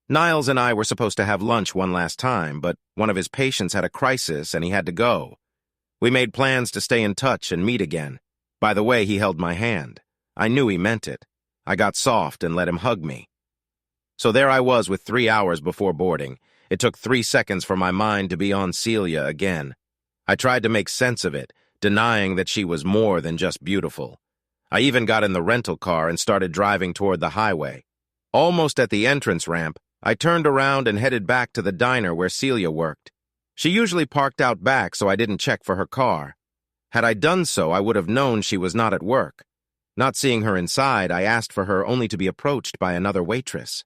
Niles and I were supposed to have lunch one last time, but one of his patients had a crisis and he had to go. We made plans to stay in touch and meet again. By the way, he held my hand. I knew he meant it. I got soft and let him hug me. So there I was with 3 hours before boarding. It took 3 seconds for my mind to be on Celia again. I tried to make sense of it, denying that she was more than just beautiful. I even got in the rental car and started driving toward the highway. Almost at the entrance ramp, I turned around and headed back to the diner where Celia worked. She usually parked out back, so I didn't check for her car. Had I done so, I would have known she was not at work. Not seeing her inside, I asked for her only to be approached by another waitress.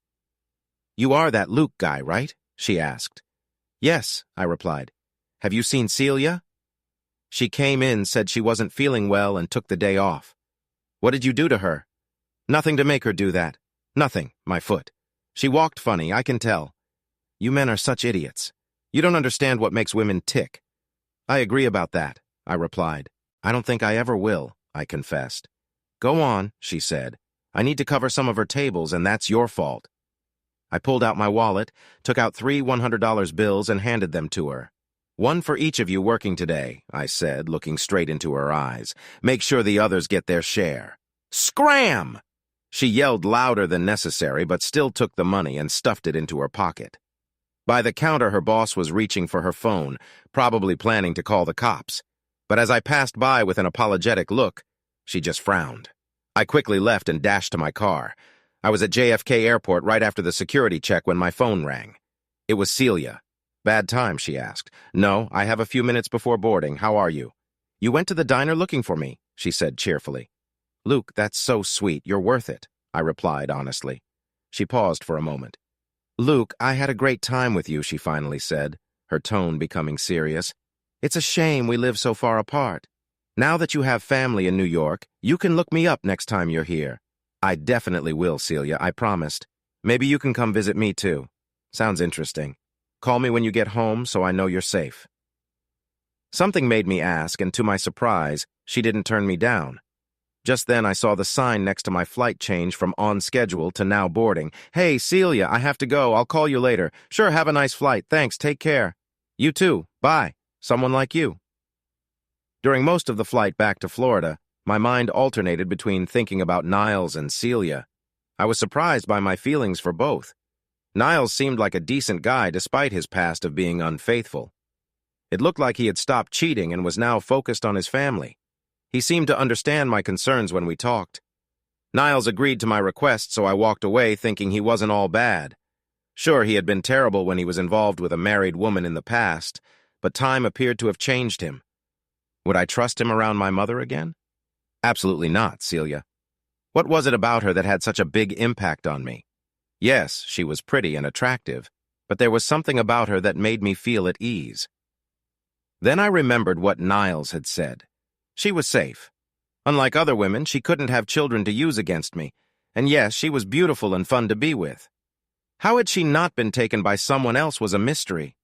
"You are that Luke guy, right?" she asked. "Yes," I replied. "Have you seen Celia?" "She came in, said she wasn't feeling well, and took the day off." "What did you do to her?" "Nothing to make her do that. Nothing, my foot. She walked funny, I can tell." "You men are such idiots. You don't understand what makes women tick." "I agree about that," I replied. "I don't think I ever will," I confessed. "Go on," she said. "I need to cover some of her tables, and that's your fault." I pulled out my wallet, took out 3 $100 bills, and handed them to her. "One for each of you working today," I said, looking straight into her eyes. "Make sure the others get their share." "Scram!" She yelled louder than necessary, but still took the money and stuffed it into her pocket. By the counter, her boss was reaching for her phone, probably planning to call the cops. But as I passed by with an apologetic look, she just frowned. I quickly left and dashed to my car. I was at JFK Airport right after the security check when my phone rang. It was Celia. "Bad time?" she asked. "No, I have a few minutes before boarding. How are you?" "You went to the diner looking for me," she said cheerfully. "Luke, that's so sweet. You're worth it," I replied honestly. She paused for a moment. "Luke, I had a great time with you," she finally said, her tone becoming serious. "It's a shame we live so far apart. Now that you have family in New York, you can look me up next time you're here." "I definitely will, Celia, I promised. Maybe you can come visit me too. Sounds interesting. Call me when you get home so I know you're safe." Something made me ask, and to my surprise, she didn't turn me down. Just then I saw the sign next to my flight change from on schedule to now boarding. "Hey, Celia, I have to go. I'll call you later." "Sure, have a nice flight. Thanks, take care." "You too. Bye. Someone like you." During most of the flight back to Florida, my mind alternated between thinking about Niles and Celia. I was surprised by my feelings for both. Niles seemed like a decent guy despite his past of being unfaithful. It looked like he had stopped cheating and was now focused on his family. He seemed to understand my concerns when we talked. Niles agreed to my request, so I walked away thinking he wasn't all bad. Sure, he had been terrible when he was involved with a married woman in the past, but time appeared to have changed him. Would I trust him around my mother again? Absolutely not, Celia. What was it about her that had such a big impact on me? Yes, she was pretty and attractive, but there was something about her that made me feel at ease. Then I remembered what Niles had said. She was safe. Unlike other women, she couldn't have children to use against me, and yes, she was beautiful and fun to be with. How had she not been taken by someone else was a mystery.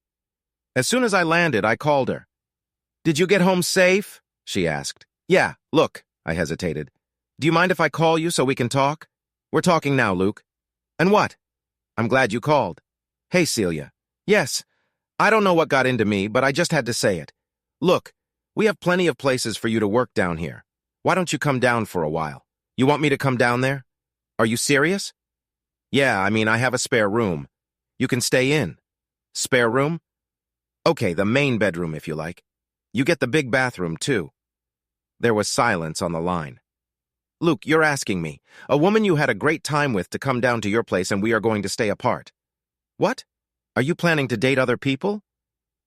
As soon as I landed, I called her. "Did you get home safe?" she asked. "Yeah, look," I hesitated. "Do you mind if I call you so we can talk?" "We're talking now, Luke." "And what?" "I'm glad you called." "Hey, Celia." "Yes. I don't know what got into me, but I just had to say it. Look, we have plenty of places for you to work down here. Why don't you come down for a while? You want me to come down there? Are you serious?" "Yeah, I have a spare room. You can stay in." "Spare room?" "Okay, the main bedroom, if you like. You get the big bathroom, too." There was silence on the line. "Luke, you're asking me, a woman you had a great time with, to come down to your place and we are going to stay apart. What? Are you planning to date other people?"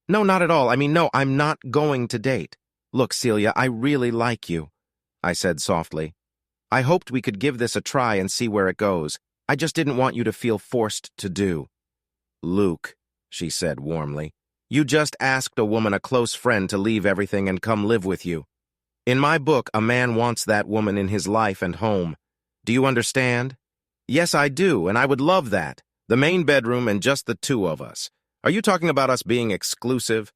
"No, not at all. No, I'm not going to date. Look, Celia, I really like you," I said softly. "I hoped we could give this a try and see where it goes. I just didn't want you to feel forced to do." "Luke," she said warmly, "you just asked a woman, a close friend, to leave everything and come live with you. In my book, a man wants that woman in his life and home. Do you understand?" "Yes, I do, and I would love that. The main bedroom and just the two of us. Are you talking about us being exclusive?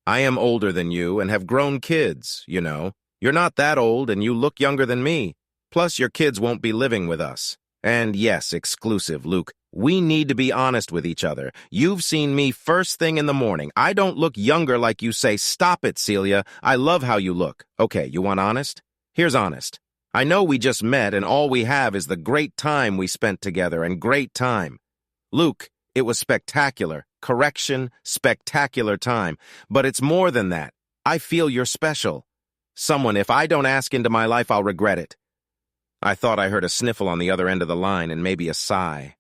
I am older than you and have grown kids, you know. You're not that old and you look younger than me. Plus, your kids won't be living with us. And yes, exclusive, Luke. We need to be honest with each other. You've seen me first thing in the morning. I don't look younger like you say. Stop it, Celia. I love how you look. Okay, you want honest? Here's honest. I know we just met and all we have is the great time we spent together, and great time. Luke, it was spectacular. Correction, spectacular time. But it's more than that. I feel you're special. Someone, if I don't ask into my life, I'll regret it. I thought I heard a sniffle on the other end of the line and maybe a sigh.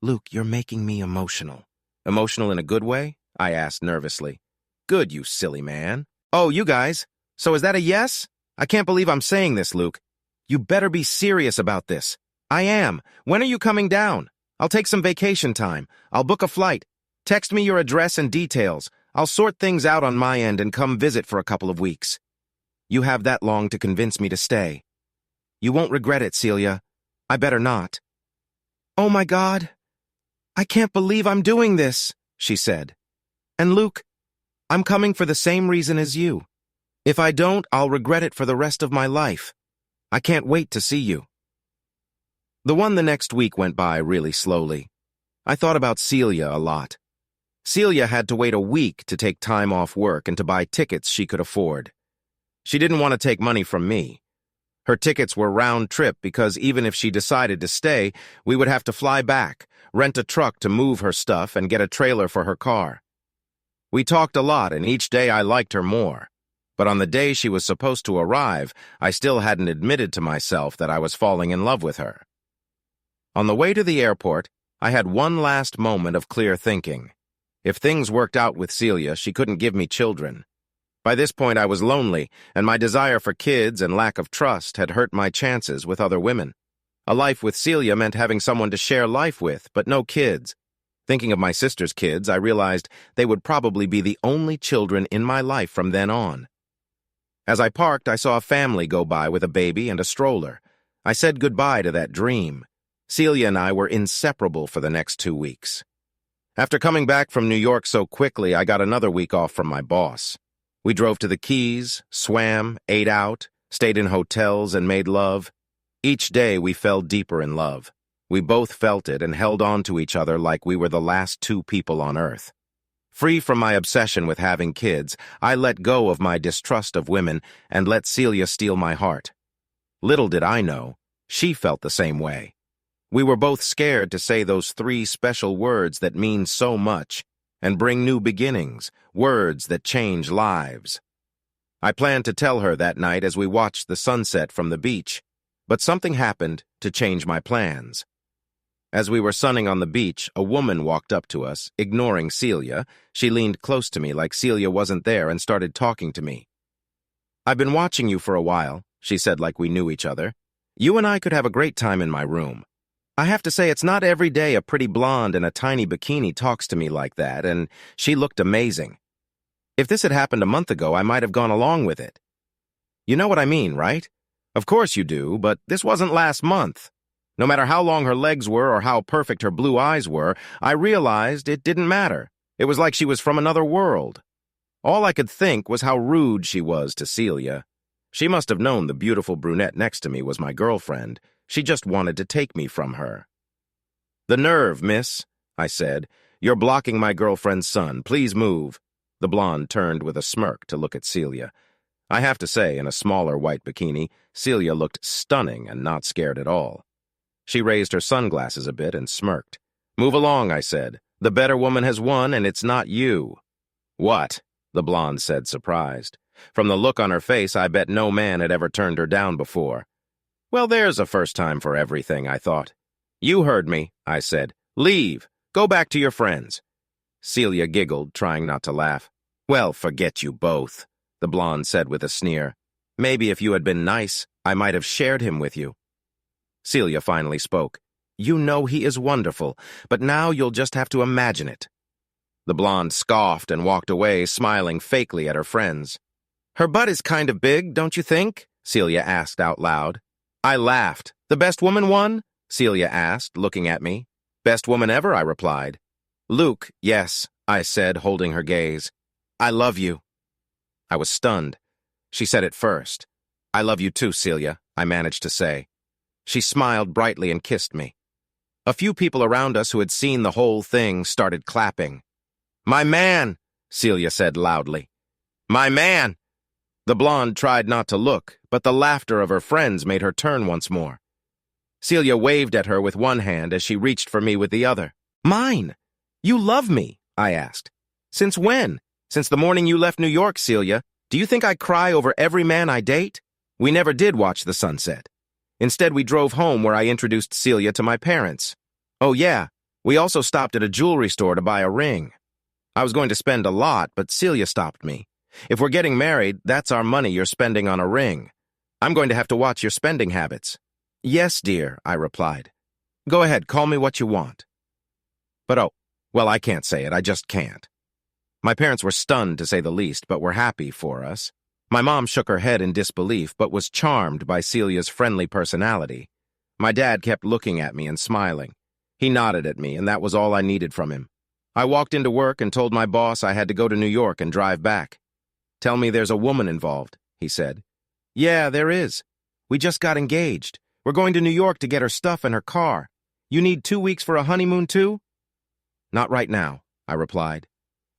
Luke, you're making me emotional. Emotional in a good way? I asked nervously. Good, you silly man. Oh, you guys. So is that a yes? I can't believe I'm saying this, Luke. You better be serious about this. I am. When are you coming down? I'll take some vacation time. I'll book a flight. Text me your address and details. I'll sort things out on my end and come visit for a couple of weeks. You have that long to convince me to stay. You won't regret it, Celia. I better not. Oh my God. I can't believe I'm doing this, she said. And Luke, I'm coming for the same reason as you. If I don't, I'll regret it for the rest of my life. I can't wait to see you. The next week went by really slowly. I thought about Celia a lot. Celia had to wait a week to take time off work and to buy tickets she could afford. She didn't want to take money from me. Her tickets were round trip because even if she decided to stay, we would have to fly back, rent a truck to move her stuff, and get a trailer for her car. We talked a lot, and each day I liked her more. But on the day she was supposed to arrive, I still hadn't admitted to myself that I was falling in love with her. On the way to the airport, I had one last moment of clear thinking. If things worked out with Celia, she couldn't give me children. By this point, I was lonely, and my desire for kids and lack of trust had hurt my chances with other women. A life with Celia meant having someone to share life with, but no kids. Thinking of my sister's kids, I realized they would probably be the only children in my life from then on. As I parked, I saw a family go by with a baby and a stroller. I said goodbye to that dream. Celia and I were inseparable for the next 2 weeks. After coming back from New York so quickly, I got another week off from my boss. We drove to the Keys, swam, ate out, stayed in hotels, and made love. Each day we fell deeper in love. We both felt it and held on to each other like we were the last 2 people on Earth. Free from my obsession with having kids, I let go of my distrust of women and let Celia steal my heart. Little did I know, she felt the same way. We were both scared to say those 3 special words that mean so much and bring new beginnings, words that change lives. I planned to tell her that night as we watched the sunset from the beach, but something happened to change my plans. As we were sunning on the beach, a woman walked up to us, ignoring Celia. She leaned close to me like Celia wasn't there and started talking to me. I've been watching you for a while, she said like we knew each other. You and I could have a great time in my room. I have to say it's not every day a pretty blonde in a tiny bikini talks to me like that, and she looked amazing. If this had happened a month ago, I might have gone along with it. You know what I mean, right? Of course you do, but this wasn't last month. No matter how long her legs were or how perfect her blue eyes were, I realized it didn't matter. It was like she was from another world. All I could think was how rude she was to Celia. She must have known the beautiful brunette next to me was my girlfriend. She just wanted to take me from her. The nerve, miss, I said. You're blocking my girlfriend's son. Please move. The blonde turned with a smirk to look at Celia. I have to say, in a smaller white bikini, Celia looked stunning and not scared at all. She raised her sunglasses a bit and smirked. Move along, I said. The better woman has won, and it's not you. What? The blonde said, surprised. From the look on her face, I bet no man had ever turned her down before. Well, there's a first time for everything, I thought. You heard me, I said. Leave. Go back to your friends. Celia giggled, trying not to laugh. Well, forget you both, the blonde said with a sneer. Maybe if you had been nice, I might have shared him with you. Celia finally spoke. You know he is wonderful, but now you'll just have to imagine it. The blonde scoffed and walked away, smiling fakely at her friends. Her butt is kind of big, don't you think? Celia asked out loud. I laughed. The best woman won? Celia asked, looking at me. Best woman ever, I replied. Luke, yes, I said, holding her gaze. I love you. I was stunned. She said it first. I love you too, Celia, I managed to say. She smiled brightly and kissed me. A few people around us who had seen the whole thing started clapping. My man, Celia said loudly. My man! The blonde tried not to look, but the laughter of her friends made her turn once more. Celia waved at her with one hand as she reached for me with the other. Mine! You love me, I asked. Since when? Since the morning you left New York, Celia. Do you think I cry over every man I date? We never did watch the sunset. Instead, we drove home where I introduced Celia to my parents. Oh yeah, we also stopped at a jewelry store to buy a ring. I was going to spend a lot, but Celia stopped me. If we're getting married, that's our money you're spending on a ring. I'm going to have to watch your spending habits. Yes, dear, I replied. Go ahead, call me what you want. But oh, well, I can't say it, I just can't. My parents were stunned, to say the least, but were happy for us. My mom shook her head in disbelief, but was charmed by Celia's friendly personality. My dad kept looking at me and smiling. He nodded at me, and that was all I needed from him. I walked into work and told my boss I had to go to New York and drive back. Tell me there's a woman involved, he said. Yeah, there is. We just got engaged. We're going to New York to get her stuff and her car. You need 2 weeks for a honeymoon too? Not right now, I replied.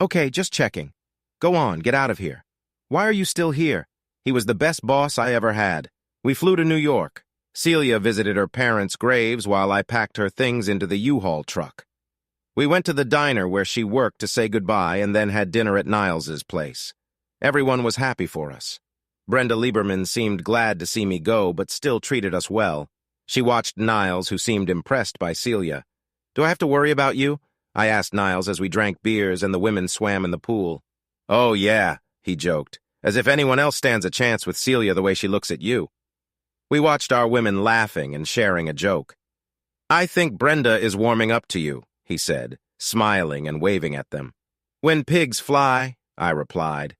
Okay, just checking. Go on, get out of here. Why are you still here? He was the best boss I ever had. We flew to New York. Celia visited her parents' graves while I packed her things into the U-Haul truck. We went to the diner where she worked to say goodbye and then had dinner at Niles's place. Everyone was happy for us. Brenda Lieberman seemed glad to see me go, but still treated us well. She watched Niles, who seemed impressed by Celia. Do I have to worry about you? I asked Niles as we drank beers and the women swam in the pool. Oh, yeah, he joked, as if anyone else stands a chance with Celia the way she looks at you. We watched our women laughing and sharing a joke. I think Brenda is warming up to you, he said, smiling and waving at them. When pigs fly, I replied.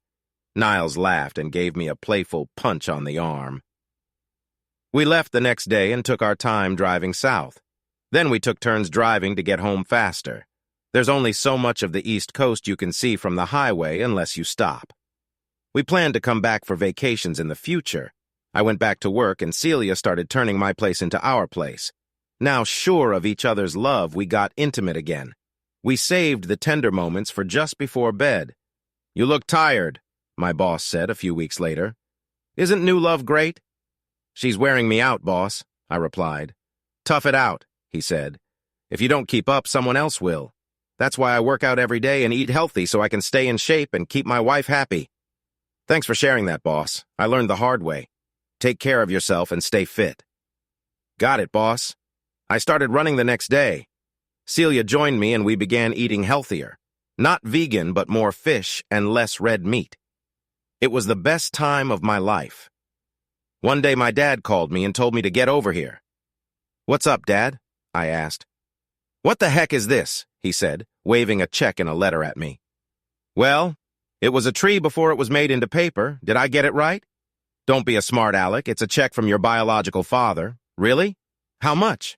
Niles laughed and gave me a playful punch on the arm. We left the next day and took our time driving south. Then we took turns driving to get home faster. There's only so much of the East Coast you can see from the highway unless you stop. We planned to come back for vacations in the future. I went back to work and Celia started turning my place into our place. Now sure of each other's love, we got intimate again. We saved the tender moments for just before bed. You look tired, my boss said a few weeks later. Isn't new love great? She's wearing me out, boss, I replied. Tough it out, he said. If you don't keep up, someone else will. That's why I work out every day and eat healthy so I can stay in shape and keep my wife happy. Thanks for sharing that, boss. I learned the hard way. Take care of yourself and stay fit. Got it, boss. I started running the next day. Celia joined me and we began eating healthier. Not vegan, but more fish and less red meat. It was the best time of my life. One day my dad called me and told me to get over here. What's up, Dad? I asked. What the heck is this? He said, waving a check and a letter at me. Well, it was a tree before it was made into paper. Did I get it right? Don't be a smart aleck. It's a check from your biological father. Really? How much?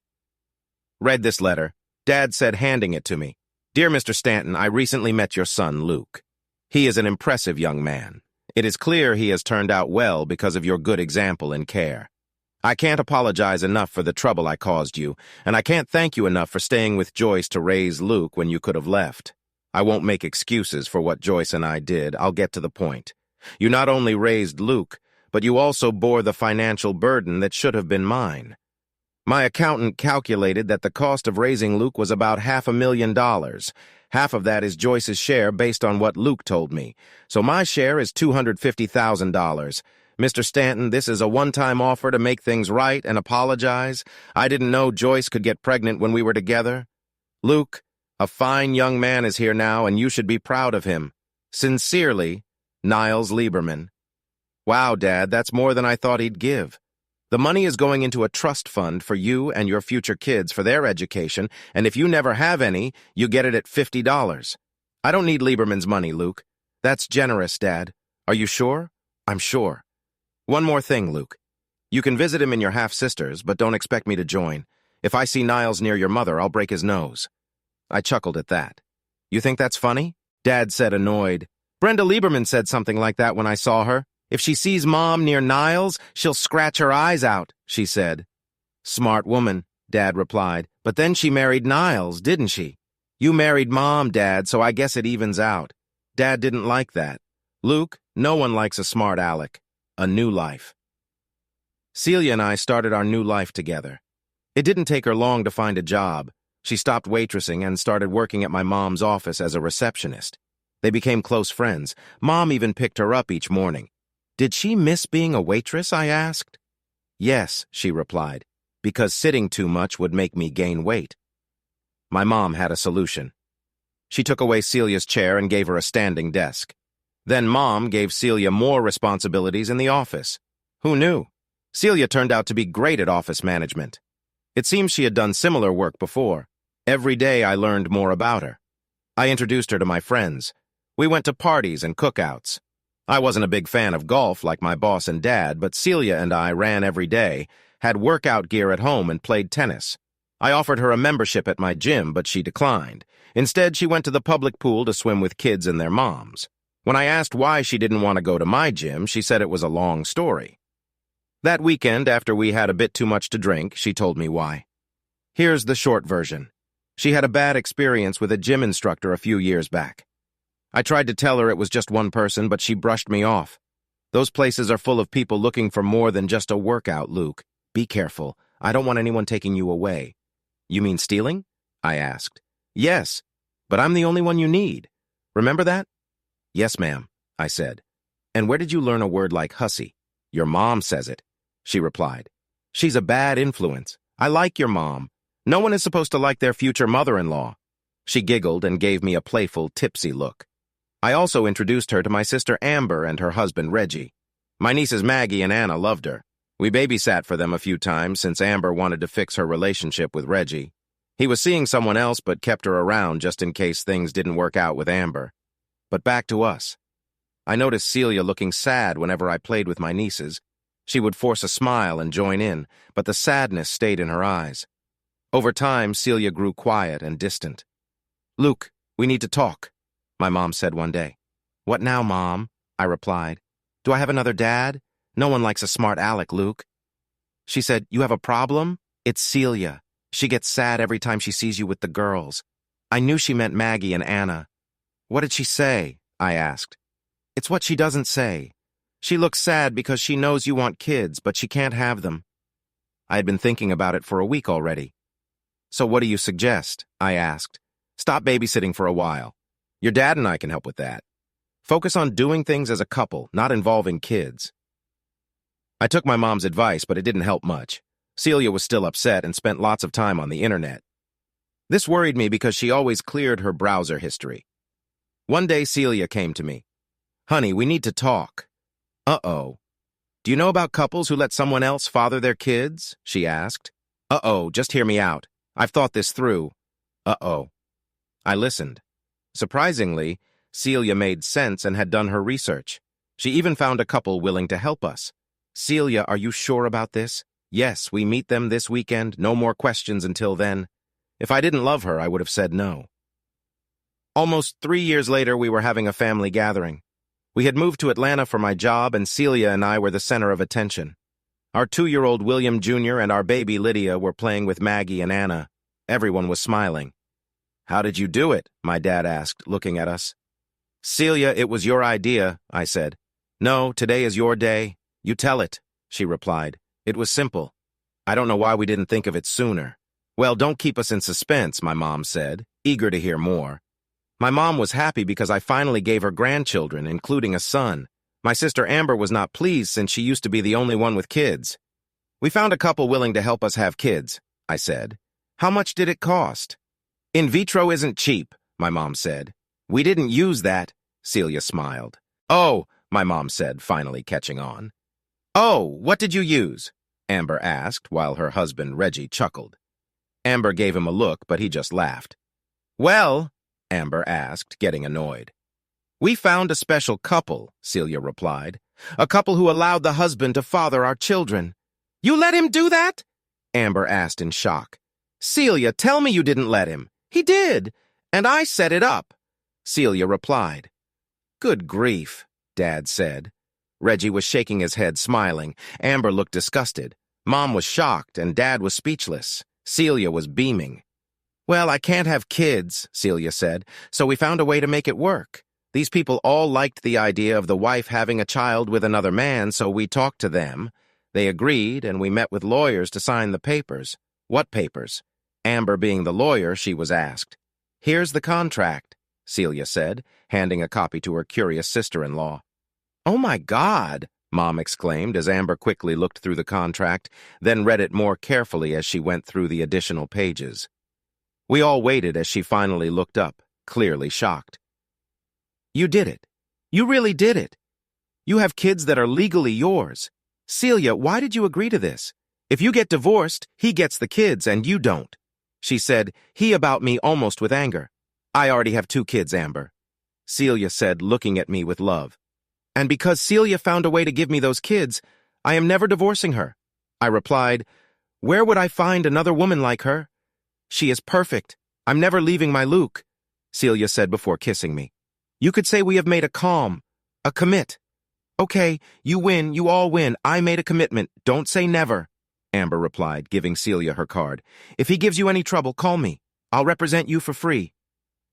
Read this letter. Dad said, handing it to me. Dear Mr. Stanton, I recently met your son, Luke. He is an impressive young man. It is clear he has turned out well because of your good example and care. I can't apologize enough for the trouble I caused you, and I can't thank you enough for staying with Joyce to raise Luke when you could have left. I won't make excuses for what Joyce and I did. I'll get to the point. You not only raised Luke, but you also bore the financial burden that should have been mine. My accountant calculated that the cost of raising Luke was about $500,000. Half of that is Joyce's share based on what Luke told me, so my share is $250,000. Mr. Stanton, this is a one-time offer to make things right and apologize. I didn't know Joyce could get pregnant when we were together. Luke, a fine young man is here now, and you should be proud of him. Sincerely, Niles Lieberman. Wow, Dad, that's more than I thought he'd give. The money is going into a trust fund for you and your future kids for their education, and if you never have any, you get it at $50. I don't need Lieberman's money, Luke. That's generous, Dad. Are you sure? I'm sure. One more thing, Luke. You can visit him and your half-sisters, but don't expect me to join. If I see Niles near your mother, I'll break his nose. I chuckled at that. You think that's funny? Dad said, annoyed. Brenda Lieberman said something like that when I saw her. If she sees Mom near Niles, she'll scratch her eyes out, she said. Smart woman, Dad replied. But then she married Niles, didn't she? You married Mom, Dad, so I guess it evens out. Dad didn't like that. Luke, no one likes a smart aleck. A new life. Celia and I started our new life together. It didn't take her long to find a job. She stopped waitressing and started working at my mom's office as a receptionist. They became close friends. Mom even picked her up each morning. Did she miss being a waitress, I asked. Yes, she replied, because sitting too much would make me gain weight. My mom had a solution. She took away Celia's chair and gave her a standing desk. Then Mom gave Celia more responsibilities in the office. Who knew? Celia turned out to be great at office management. It seems she had done similar work before. Every day I learned more about her. I introduced her to my friends. We went to parties and cookouts. I wasn't a big fan of golf like my boss and dad, but Celia and I ran every day, had workout gear at home, and played tennis. I offered her a membership at my gym, but she declined. Instead, she went to the public pool to swim with kids and their moms. When I asked why she didn't want to go to my gym, she said it was a long story. That weekend, after we had a bit too much to drink, she told me why. Here's the short version. She had a bad experience with a gym instructor a few years back. I tried to tell her it was just one person, but she brushed me off. Those places are full of people looking for more than just a workout, Luke. Be careful. I don't want anyone taking you away. You mean stealing? I asked. Yes, but I'm the only one you need. Remember that? Yes, ma'am, I said. And where did you learn a word like hussy? Your mom says it, she replied. She's a bad influence. I like your mom. No one is supposed to like their future mother-in-law. She giggled and gave me a playful, tipsy look. I also introduced her to my sister Amber and her husband Reggie. My nieces Maggie and Anna loved her. We babysat for them a few times since Amber wanted to fix her relationship with Reggie. He was seeing someone else but kept her around just in case things didn't work out with Amber. But back to us. I noticed Celia looking sad whenever I played with my nieces. She would force a smile and join in, but the sadness stayed in her eyes. Over time, Celia grew quiet and distant. Luke, we need to talk, my mom said one day. What now, Mom? I replied. Do I have another dad? No one likes a smart aleck, Luke. She said, you have a problem? It's Celia. She gets sad every time she sees you with the girls. I knew she meant Maggie and Anna. What did she say? I asked. It's what she doesn't say. She looks sad because she knows you want kids, but she can't have them. I had been thinking about it for a week already. So what do you suggest? I asked. Stop babysitting for a while. Your dad and I can help with that. Focus on doing things as a couple, not involving kids. I took my mom's advice, but it didn't help much. Celia was still upset and spent lots of time on the internet. This worried me because she always cleared her browser history. One day, Celia came to me. Honey, we need to talk. Uh-oh. Do you know about couples who let someone else father their kids? She asked. Uh-oh, just hear me out. I've thought this through. Uh-oh. I listened. Surprisingly, Celia made sense and had done her research. She even found a couple willing to help us. Celia, are you sure about this? Yes, we meet them this weekend. No more questions until then. If I didn't love her, I would have said no. Almost 3 years later, we were having a family gathering. We had moved to Atlanta for my job, and Celia and I were the center of attention. Our 2-year-old William Jr. and our baby Lydia were playing with Maggie and Anna. Everyone was smiling. How did you do it? My dad asked, looking at us. Celia, it was your idea, I said. No, today is your day. You tell it, she replied. It was simple. I don't know why we didn't think of it sooner. Well, don't keep us in suspense, my mom said, eager to hear more. My mom was happy because I finally gave her grandchildren, including a son. My sister Amber was not pleased since she used to be the only one with kids. We found a couple willing to help us have kids, I said. How much did it cost? In vitro isn't cheap, my mom said. We didn't use that, Celia smiled. Oh, my mom said, finally catching on. Oh, what did you use? Amber asked, while her husband Reggie chuckled. Amber gave him a look, but he just laughed. Well, Amber asked, getting annoyed. We found a special couple, Celia replied. A couple who allowed the husband to father our children. You let him do that? Amber asked in shock. Celia, tell me you didn't let him. He did, and I set it up, Celia replied. Good grief, Dad said. Reggie was shaking his head, smiling. Amber looked disgusted. Mom was shocked, and Dad was speechless. Celia was beaming. Well, I can't have kids, Celia said, so we found a way to make it work. These people all liked the idea of the wife having a child with another man, so we talked to them. They agreed, and we met with lawyers to sign the papers. What papers? Amber being the lawyer, she was asked. Here's the contract, Celia said, handing a copy to her curious sister-in-law. "Oh my God!" Mom exclaimed as Amber quickly looked through the contract, then read it more carefully as she went through the additional pages. We all waited as she finally looked up, clearly shocked. "You did it. You really did it. You have kids that are legally yours. Celia, why did you agree to this? If you get divorced, he gets the kids and you don't." She said, "He" about me almost with anger. "I already have 2 kids, Amber," Celia said, looking at me with love. "And because Celia found a way to give me those kids, I am never divorcing her." I replied, "Where would I find another woman like her? She is perfect. I'm never leaving my Luke," Celia said before kissing me. "You could say we have made a commit." "Okay, you win, you all win. I made a commitment. Don't say never," Amber replied, giving Celia her card. "If he gives you any trouble, call me. I'll represent you for free."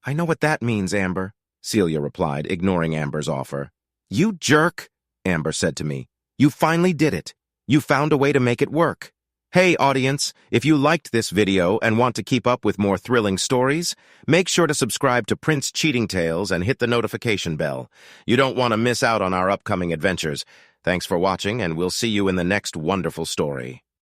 "I know what that means, Amber," Celia replied, ignoring Amber's offer. "You jerk," Amber said to me. "You finally did it. You found a way to make it work." Hey, audience, if you liked this video and want to keep up with more thrilling stories, make sure to subscribe to Prince Cheating Tales and hit the notification bell. You don't want to miss out on our upcoming adventures. Thanks for watching, and we'll see you in the next wonderful story.